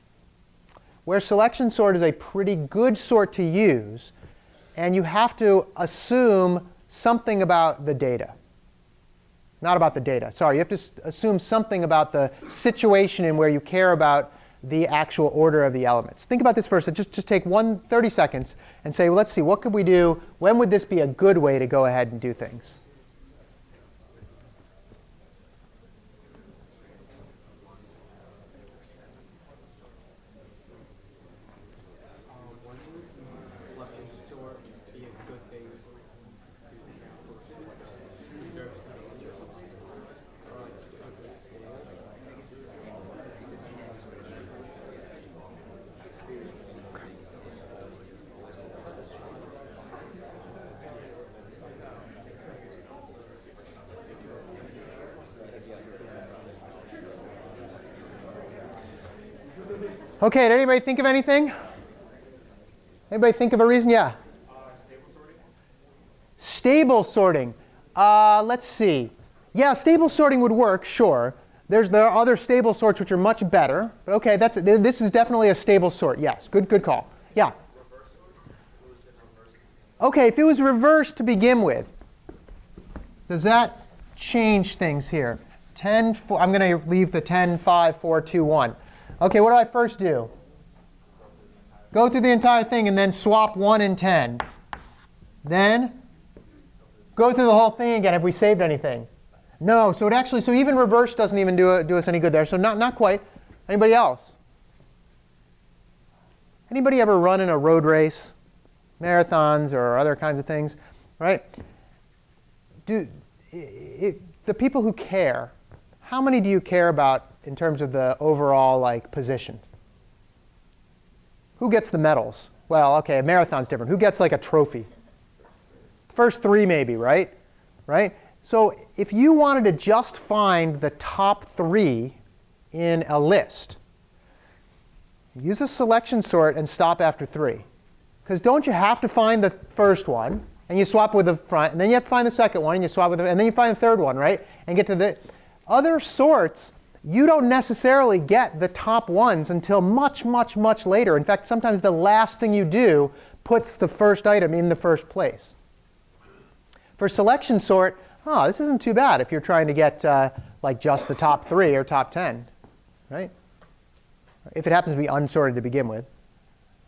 where selection sort is a pretty good sort to use, and you have to assume something about the data? Not about the data. Sorry, you have to assume something about the situation in where you care about the actual order of the elements. Think about this first. Just take 30 seconds and say, well, let's see, what could we do? When would this be a good way to go ahead and do things? OK, did anybody think of anything? Anybody think of a reason? Yeah? Stable sorting. Let's see. Yeah, stable sorting would work, sure. There are other stable sorts which are much better. But OK, this is definitely a stable sort. Yes, good call. Yeah? OK, if it was reversed to begin with, does that change things here? 10, 4, I'm going to leave the 10, 5, 4, 2, 1. OK, what do I first do? Go through the entire thing and then swap 1 and 10. Then go through the whole thing again. Have we saved anything? No. So even reverse doesn't even do us any good there. So not quite. Anybody else? Anybody ever run in a road race, marathons or other kinds of things, right? The people who care, how many do you care about in terms of the overall position? Who gets the medals? Well, OK, a marathon's different. Who gets a trophy? First 3 maybe, right? So if you wanted to just find the top 3 in a list, use a selection sort and stop after 3. Because don't you have to find the first one, and you swap with the front, and then you have to find the second one, and you swap with and then you find the third one, right? And get to the. Other sorts, you don't necessarily get the top ones until much, much, much later. In fact, sometimes the last thing you do puts the first item in the first place. For selection sort, this isn't too bad if you're trying to get like just the top 3 or top 10, right? If it happens to be unsorted to begin with,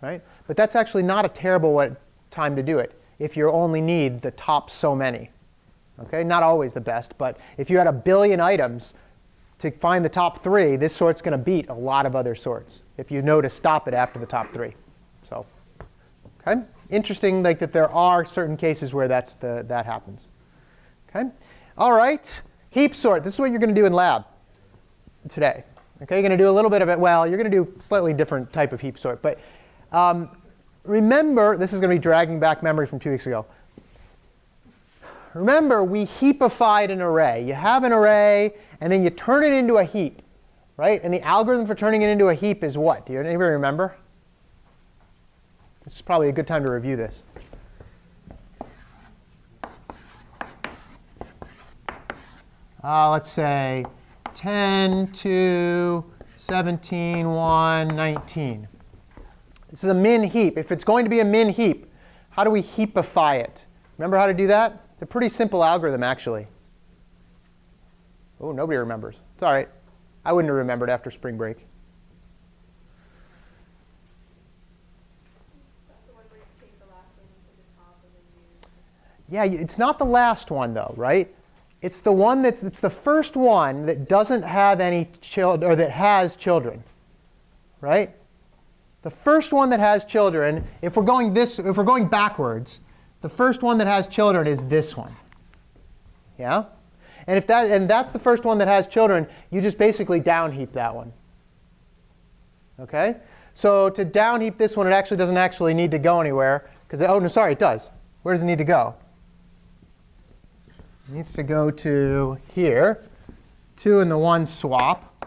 right? But that's actually not a terrible time to do it if you only need the top so many. Okay, not always the best, but if you had 1 billion items to find the top 3, this sort's going to beat a lot of other sorts if you know to stop it after the top 3. So, okay, interesting, like that there are certain cases where that happens. Okay, all right, heap sort. This is what you're going to do in lab today. Okay, you're going to do a little bit of it. Well, you're going to do a slightly different type of heap sort, but remember, this is going to be dragging back memory from 2 weeks ago. Remember, we heapified an array. You have an array, and then you turn it into a heap, right? And the algorithm for turning it into a heap is what? Do anybody remember? This is probably a good time to review this. Let's say 10, 2, 17, 1, 19. This is a min heap. If it's going to be a min heap, how do we heapify it? Remember how to do that? It's a pretty simple algorithm, actually. Oh, nobody remembers. It's all right. I wouldn't have remembered after spring break. That's the one where you take the last one to the top and then you... Yeah, it's not the last one, though, right? It's the one it's the first one that doesn't have any children, or that has children, right? The first one that has children, if we're going backwards, the first one that has children is this one. Yeah? And that's the first one that has children, you just basically downheap that one. Okay? So to downheap this one, it actually doesn't actually need to go anywhere. Oh, no, sorry, it does. Where does it need to go? It needs to go to here. 2 and the 1 swap.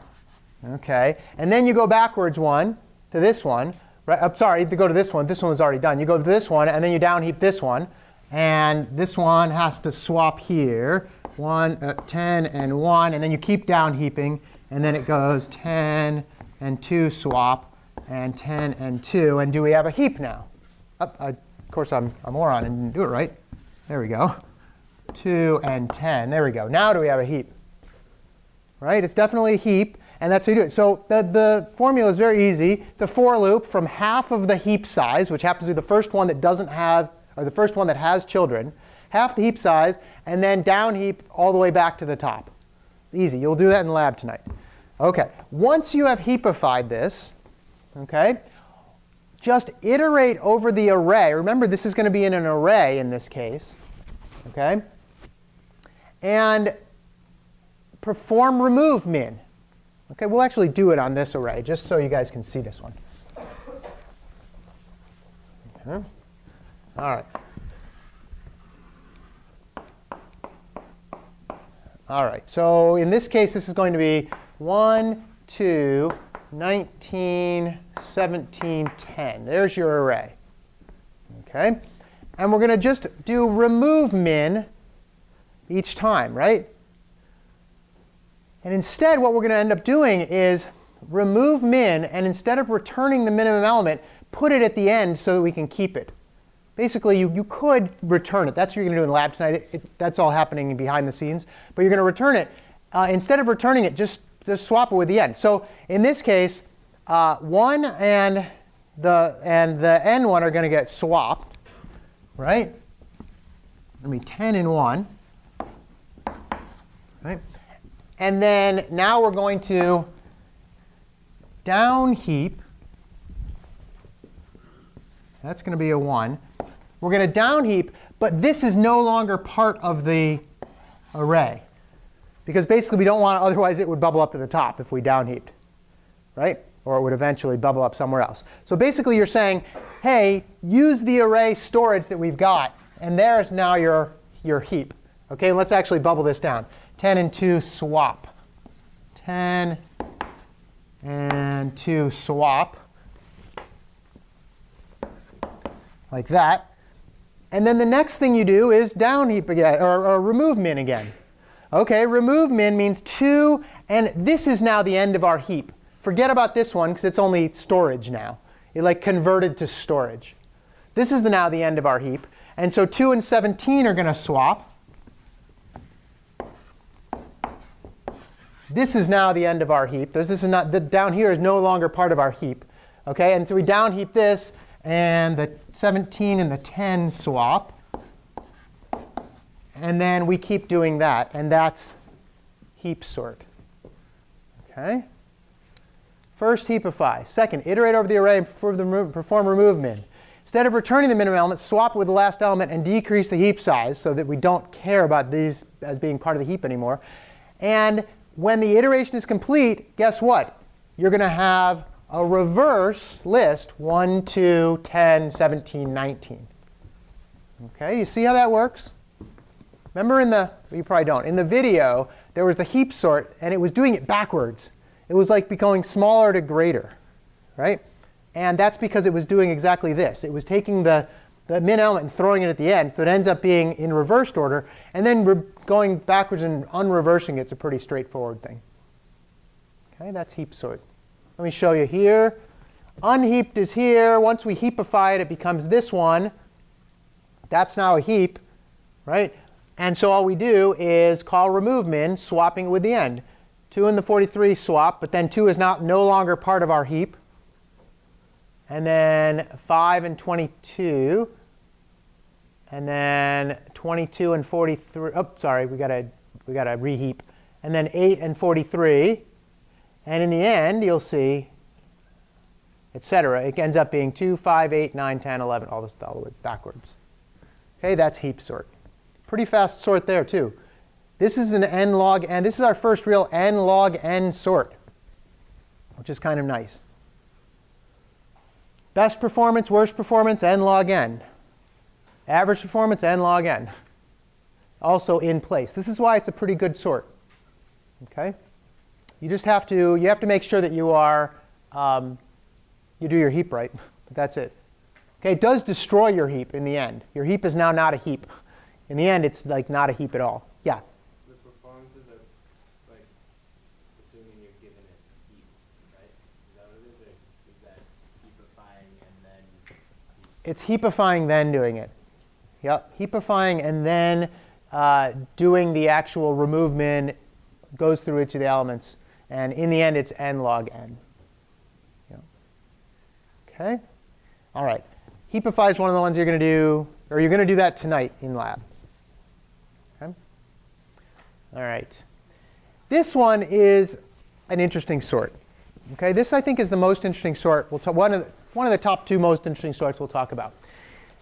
Okay. And then you go backwards 1 to this one. Right? I'm sorry, to go to this one. This one was already done. You go to this one, and then you downheap this one. And this one has to swap here. 10 and 1. And then you keep downheaping. And then it goes 10 and 2 swap, and 10 and 2. And do we have a heap now? Of course, I'm a moron and didn't do it right. There we go. 2 and 10. There we go. Now do we have a heap? Right? It's definitely a heap. And that's how you do it. So the formula is very easy. It's a for loop from half of the heap size, which happens to be the first one that doesn't have, or the first one that has children, half the heap size, and then down heap all the way back to the top. Easy. You'll do that in lab tonight. OK. Once you have heapified this, OK, just iterate over the array. Remember, this is going to be in an array in this case. OK? And perform remove min. OK, we'll actually do it on this array, just so you guys can see this one. OK. All right. All right. So in this case, this is going to be 1, 2, 19, 17, 10. There's your array. OK? And we're going to just do remove min each time, right? And instead, what we're going to end up doing is remove min, and instead of returning the minimum element, put it at the end so that we can keep it. Basically, you could return it. That's what you're going to do in lab tonight. That's all happening behind the scenes. But you're going to return it. Instead of returning it, just swap it with the end. So in this case, 1 and the n one are going to get swapped, right? It'll be 10 and 1. Right? And then now we're going to down heap. That's going to be a 1. We're going to down heap, but this is no longer part of the array. Because basically we don't want, otherwise it would bubble up to the top if we down heaped, right? Or it would eventually bubble up somewhere else. So basically you're saying, hey, use the array storage that we've got, and there's now your heap. OK, let's actually bubble this down. 10 and 2 swap. 10 and 2 swap. Like that. And then the next thing you do is down heap again, or remove min again. Okay, remove min means 2, and this is now the end of our heap. Forget about this one because it's only storage now. It like converted to storage. This is now the end of our heap. And so 2 and 17 are going to swap. This is now the end of our heap. This is not, down here is no longer part of our heap. Okay, and so we down heap this, and the 17 and the 10 swap. And then we keep doing that, and that's heap sort. Okay. First, heapify. Second, iterate over the array and perform remove min. Instead of returning the minimum element, swap it with the last element and decrease the heap size so that we don't care about these as being part of the heap anymore. And when the iteration is complete, guess what? You're going to have a reverse list, 1, 2, 10, 17, 19. Okay, you see how that works? Remember you probably don't. In the video, there was the heap sort, and it was doing it backwards. It was like becoming smaller to greater, right? And that's because it was doing exactly this. It was taking the min element and throwing it at the end, so it ends up being in reversed order. And then going backwards and unreversing it's a pretty straightforward thing. Okay, that's heap sort. Let me show you here. Unheaped is here. Once we heapify it, it becomes this one. That's now a heap, right? And so all we do is call remove min, swapping it with the end. 2 and the 43 swap, but then 2 is now no longer part of our heap. And then 5 and 22. And then 22 and 43. Oh, sorry, we gotta reheap. And then 8 and 43. And in the end, you'll see, etc. It ends up being 2, 5, 8, 9, 10, 11, all the way backwards. Okay, that's heap sort. Pretty fast sort there, too. This is an n log n. This is our first real n log n sort, which is kind of nice. Best performance, worst performance, n log n. Average performance, n log n. Also in place. This is why it's a pretty good sort. Okay? You just have to make sure that you are you do your heap right. But that's it. Okay, it does destroy your heap in the end. Your heap is now not a heap. In the end, it's like not a heap at all. Yeah? The performances are like assuming you're given it heap, right? Is that what it is? Or is that heapifying and then It's heapifying then doing it. Yep, heapifying and then doing the actual remove min goes through each of the elements. And in the end, it's n log n. Yep. Okay? All right. Heapify is one of the ones you're going to do, or you're going to do that tonight in lab. Okay? All right. This one is an interesting sort. Okay? This, I think, is the most interesting sort. One of the top 2 most interesting sorts we'll talk about.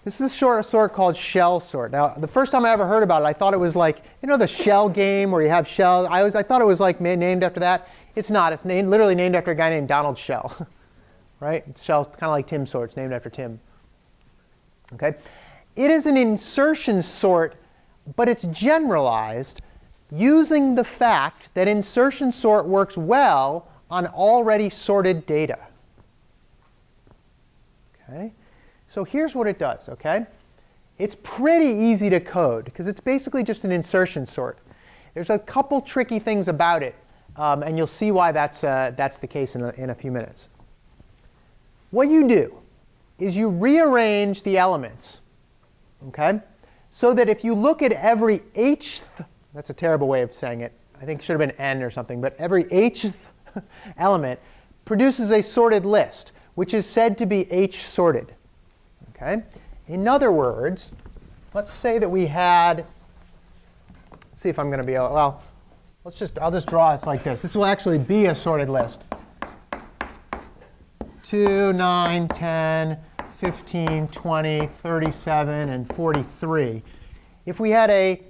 This is a sort called shell sort. Now, the first time I ever heard about it, I thought it was like, you know, the shell game where you have shells. I thought it was like named after that. It's not. It's literally named after a guy named Donald Shell. Right? Shell's kind of like Tim sort. It's named after Tim. Okay? It is an insertion sort, but it's generalized using the fact that insertion sort works well on already sorted data. Okay? So here's what it does, okay? It's pretty easy to code because it's basically just an insertion sort. There's a couple tricky things about it, and you'll see why that's the case in a few minutes. What you do is you rearrange the elements, okay? So that if you look at every hth, that's a terrible way of saying it. I think it should have been n or something, but every hth element produces a sorted list, which is said to be h sorted. Okay? In other words, let's say that we had, let's see if I'm going to be able, well, I'll just draw it like this. This will actually be a sorted list. 2, 9, 10, 15, 20, 37, and 43. If we had a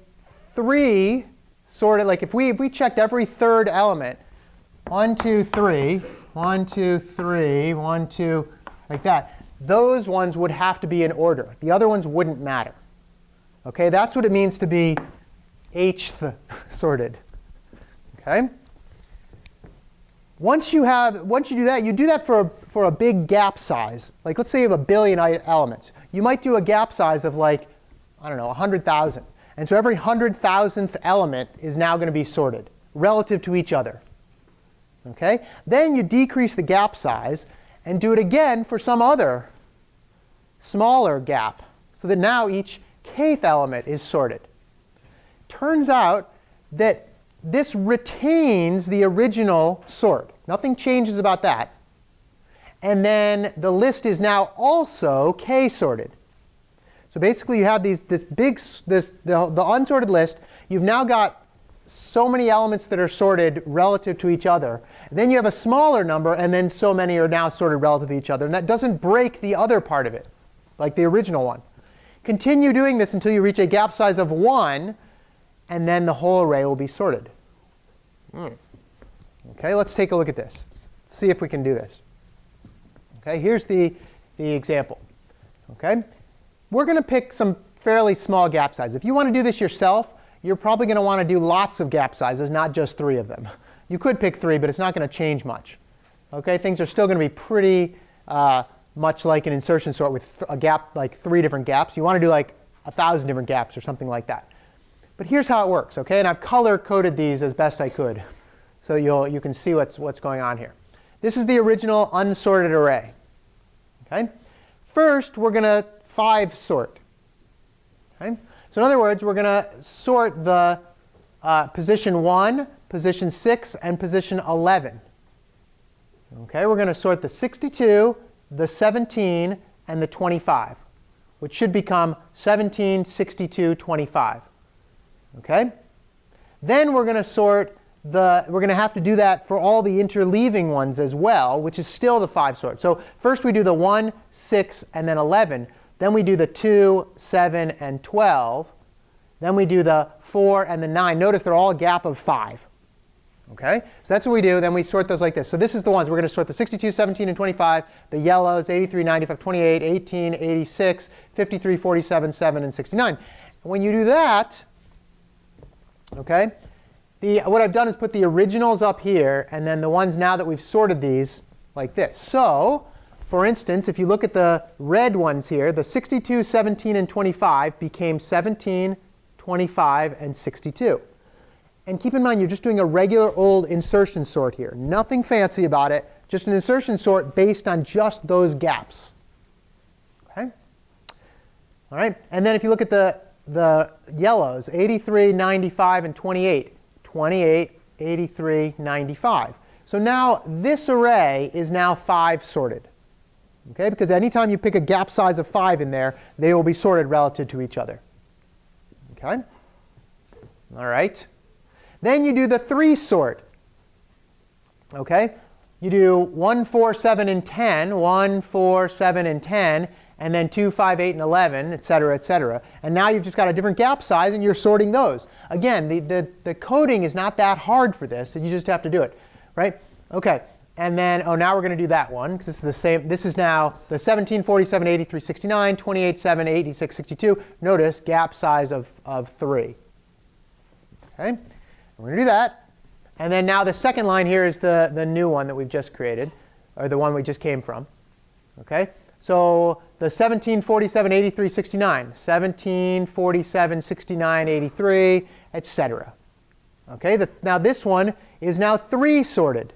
3 sorted, like if we checked every third element, 1, 2, 3, 1, 2, 3, 1, 2, like that, those ones would have to be in order. The other ones wouldn't matter. Okay, that's what it means to be hth sorted. Okay? Once you do that, you do that for a big gap size. Like let's say you have 1 billion elements. You might do a gap size of like, I don't know, 100,000. And so every 100,000th element is now going to be sorted relative to each other. Okay? Then you decrease the gap size and do it again for some other smaller gap, so that now each kth element is sorted. Turns out that this retains the original sort. Nothing changes about that. And then the list is now also k-sorted. So basically you have the unsorted list. You've now got so many elements that are sorted relative to each other. Then you have a smaller number, and then so many are now sorted relative to each other. And that doesn't break the other part of it, like the original one. Continue doing this until you reach a gap size of 1, and then the whole array will be sorted. OK, let's take a look at this. See if we can do this. OK, here's the example. OK, we're going to pick some fairly small gap sizes. If you want to do this yourself, you're probably going to want to do lots of gap sizes, not just 3 of them. You could pick 3, but it's not going to change much. OK, things are still going to be pretty much like an insertion sort with a gap, like 3 different gaps. You want to do like 1,000 different gaps or something like that. But here's how it works, OK? And I've color-coded these as best I could, so you can see what's going on here. This is the original unsorted array. OK? First, we're going to 5 sort. OK? So in other words, we're going to sort the position 1, position 6, and position 11. OK? We're going to sort the 62, the 17, and the 25, which should become 17, 62, 25. OK? Then we're going to sort we're going to have to do that for all the interleaving ones as well, which is still the 5 sort. So first we do the 1, 6, and then 11. Then we do the 2, 7, and 12. Then we do the 4 and the 9. Notice they're all a gap of 5. OK? So that's what we do. Then we sort those like this. So this is the ones. We're going to sort the 62, 17, and 25. The yellows, 83, 95, 28, 18, 86, 53, 47, 7, and 69. And when you do that, OK, what I've done is put the originals up here, and then the ones now that we've sorted these like this. So for instance, if you look at the red ones here, the 62, 17, and 25 became 17, 25, and 62. And keep in mind, you're just doing a regular old insertion sort here. Nothing fancy about it. Just an insertion sort based on just those gaps. OK? All right. And then if you look at the yellows, 83, 95, and 28. 28, 83, 95. So now this array is now 5 sorted. OK? Because anytime you pick a gap size of 5 in there, they will be sorted relative to each other. OK? All right. Then you do the 3 sort. OK? You do 1, 4, 7, and 10, 1, 4, 7, and 10, and then 2, 5, 8, and 11, et cetera, et cetera. And now you've just got a different gap size, and you're sorting those. Again, the coding is not that hard for this, and you just have to do it. Right? OK. And then, now we're going to do that one, because this is the same. This is now the 17, 47, 83, 69, 28, 7, 86, 62. Notice gap size of 3. OK? We're going to do that. And then now the second line here is the new one that we've just created, or the one we just came from. OK? So the 17, 47, 83, 69, 17, 47, 69, 83, et cetera. OK? Now this one is now 3 sorted.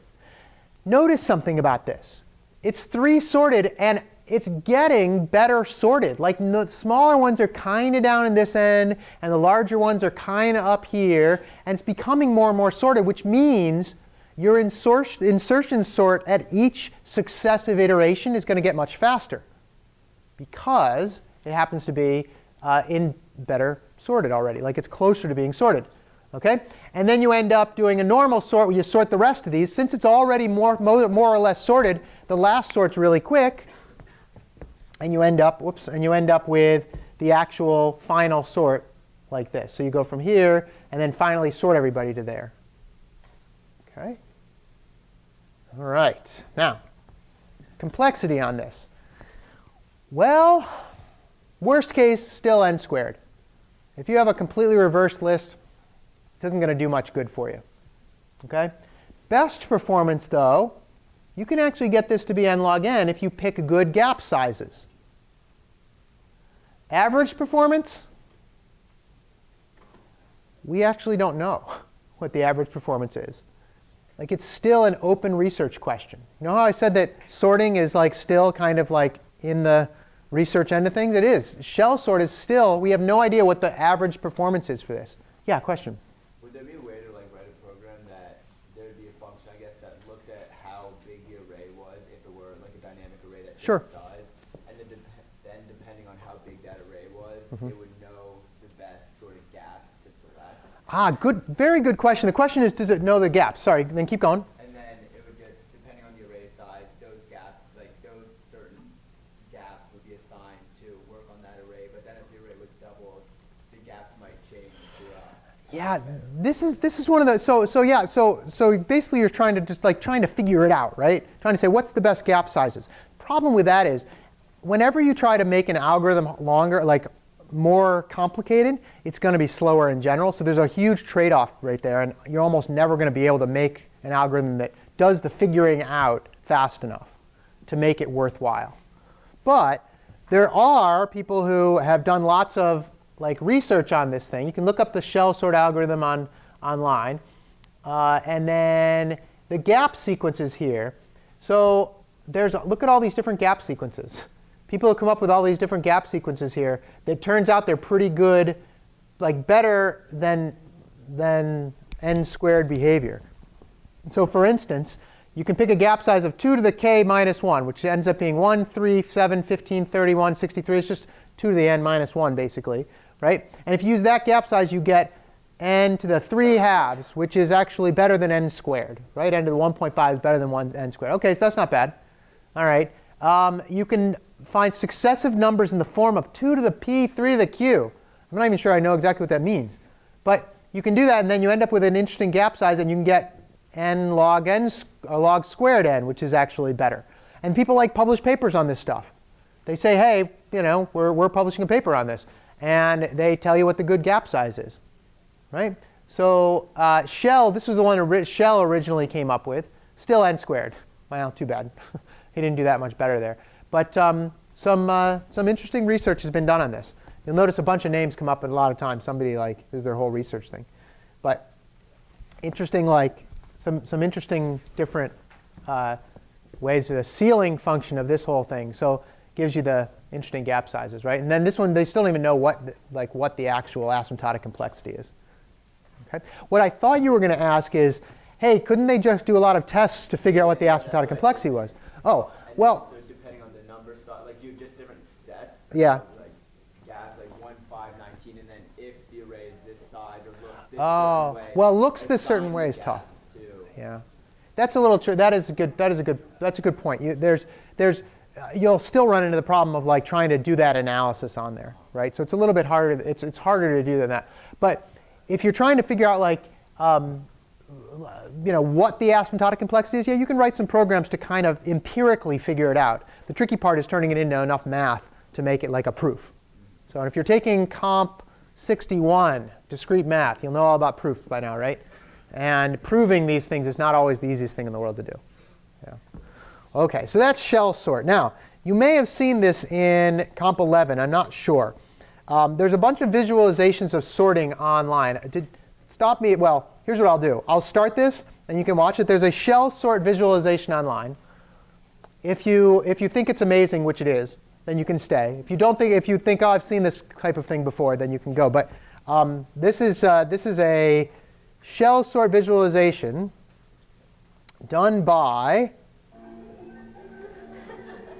Notice something about this. It's 3 sorted, and it's getting better sorted. Like the smaller ones are kind of down in this end, and the larger ones are kind of up here. And it's becoming more and more sorted, which means your insertion sort at each successive iteration is going to get much faster, because it happens to be in better sorted already. Like it's closer to being sorted. OK? And then you end up doing a normal sort where you sort the rest of these. Since it's already more or less sorted, the last sort's really quick. And you end up, with the actual final sort like this. So you go from here and then finally sort everybody to there. OK? All right. Now, complexity on this. Well, worst case, still n squared. If you have a completely reversed list, it isn't going to do much good for you. OK? Best performance, though, you can actually get this to be n log n if you pick good gap sizes. Average performance, we actually don't know what the average performance is. Like, it's still an open research question. You know how I said that sorting is like still kind of like in the research end of things? It is. Shell sort is still, we have no idea what the average performance is for this. Yeah, question? Would there be a way to like write a program that there would be a function, I guess, that looked at how big the array was if it were like a dynamic array that Sure. size, and then depending on how big that array was, it would know the best sort of gaps to select? Ah, good, very good question. The question is, does it know the gaps? Sorry, then keep going. And then it would just, depending on the array size, those gaps, like those certain gaps would be assigned to work on that array. But then if the array was doubled, the gaps might change to. Yeah, this is one of the so basically you're trying to just like trying to figure it out, right? Trying to say what's the best gap sizes. Problem with that is, whenever you try to make an algorithm longer, like more complicated, it's going to be slower in general. So there's a huge trade-off right there, and you're almost never going to be able to make an algorithm that does the figuring out fast enough to make it worthwhile. But there are people who have done lots of like research on this thing. You can look up the shell sort algorithm online, and then the gap sequences here. So look at all these different gap sequences. People have come up with all these different gap sequences here that turns out they're pretty good, like better than n squared behavior. So for instance, you can pick a gap size of 2 to the k minus 1, which ends up being 1, 3, 7, 15, 31, 63. It's just 2 to the n minus 1, basically, right? And if you use that gap size, you get n to the 3 halves, which is actually better than n squared, right? N to the 1.5 is better than n squared. OK, so that's not bad. All right. You can find successive numbers in the form of 2 to the p, 3 to the q. I'm not even sure I know exactly what that means. But you can do that, and then you end up with an interesting gap size, and you can get n log n, or log squared n, which is actually better. And people like publish papers on this stuff. They say, hey, you know, we're publishing a paper on this. And they tell you what the good gap size is, right? So Shell, this was the one Shell originally came up with. Still n squared. Well, too bad. He didn't do that much better there. But some interesting research has been done on this. You'll notice a bunch of names come up at a lot of times. Somebody like, this is their whole research thing. But interesting, like some interesting different ways to the ceiling function of this whole thing. So gives you the interesting gap sizes, right? And then this one, they still don't even know what the actual asymptotic complexity is. Okay? What I thought you were going to ask is, hey, couldn't they just do a lot of tests to figure out what the asymptotic complexity was? Oh, well. So it's depending on the number size, like you have just different sets. Yeah. Like gaps, like 1, 5, 19, and then if the array is this size or looks this certain way. Well, looks this assign certain way the is tough. gaps to- Yeah, that's a little true. That's a good point. You'll still run into the problem of like trying to do that analysis on there, right? So it's a little bit harder. It's harder to do than that. But if you're trying to figure out like what the asymptotic complexity is, yeah, you can write some programs to kind of empirically figure it out. The tricky part is turning it into enough math to make it like a proof. So if you're taking Comp 61, discrete math, you'll know all about proof by now, right? And proving these things is not always the easiest thing in the world to do. Yeah. OK, so that's shell sort. Now, you may have seen this in Comp 11. I'm not sure. There's a bunch of visualizations of sorting online. Stop me. Well, here's what I'll do. I'll start this, and you can watch it. There's a shell sort visualization online. If you think it's amazing, which it is, then you can stay. If you think, oh, I've seen this type of thing before, then you can go. But this is a shell sort visualization done by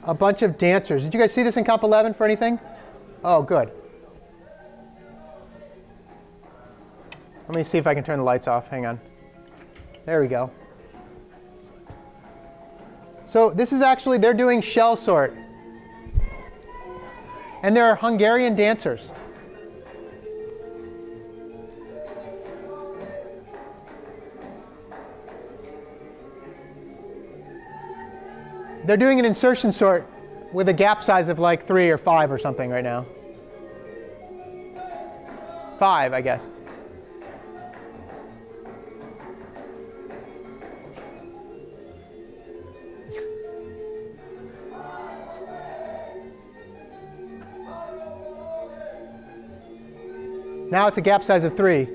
a bunch of dancers. Did you guys see this in Comp 11 for anything? Oh, good. Let me see if I can turn the lights off. Hang on. There we go. So this is actually, they're doing shell sort. And they're Hungarian dancers. They're doing an insertion sort with a gap size of like 3 or 5 or something right now. 5, I guess. Now it's a gap size of 3.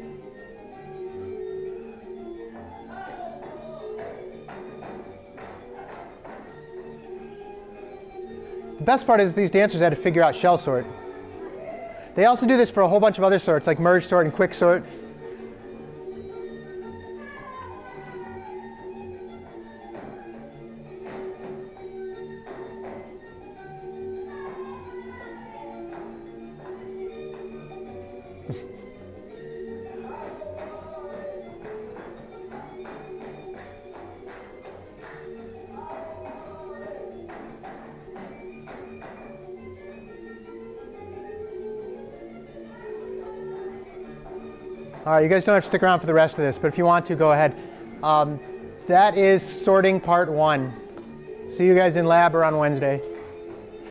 The best part is these dancers had to figure out shell sort. They also do this for a whole bunch of other sorts, like merge sort and quick sort. All right, you guys don't have to stick around for the rest of this, but if you want to, go ahead. That is sorting part 1. See you guys in lab or on Wednesday.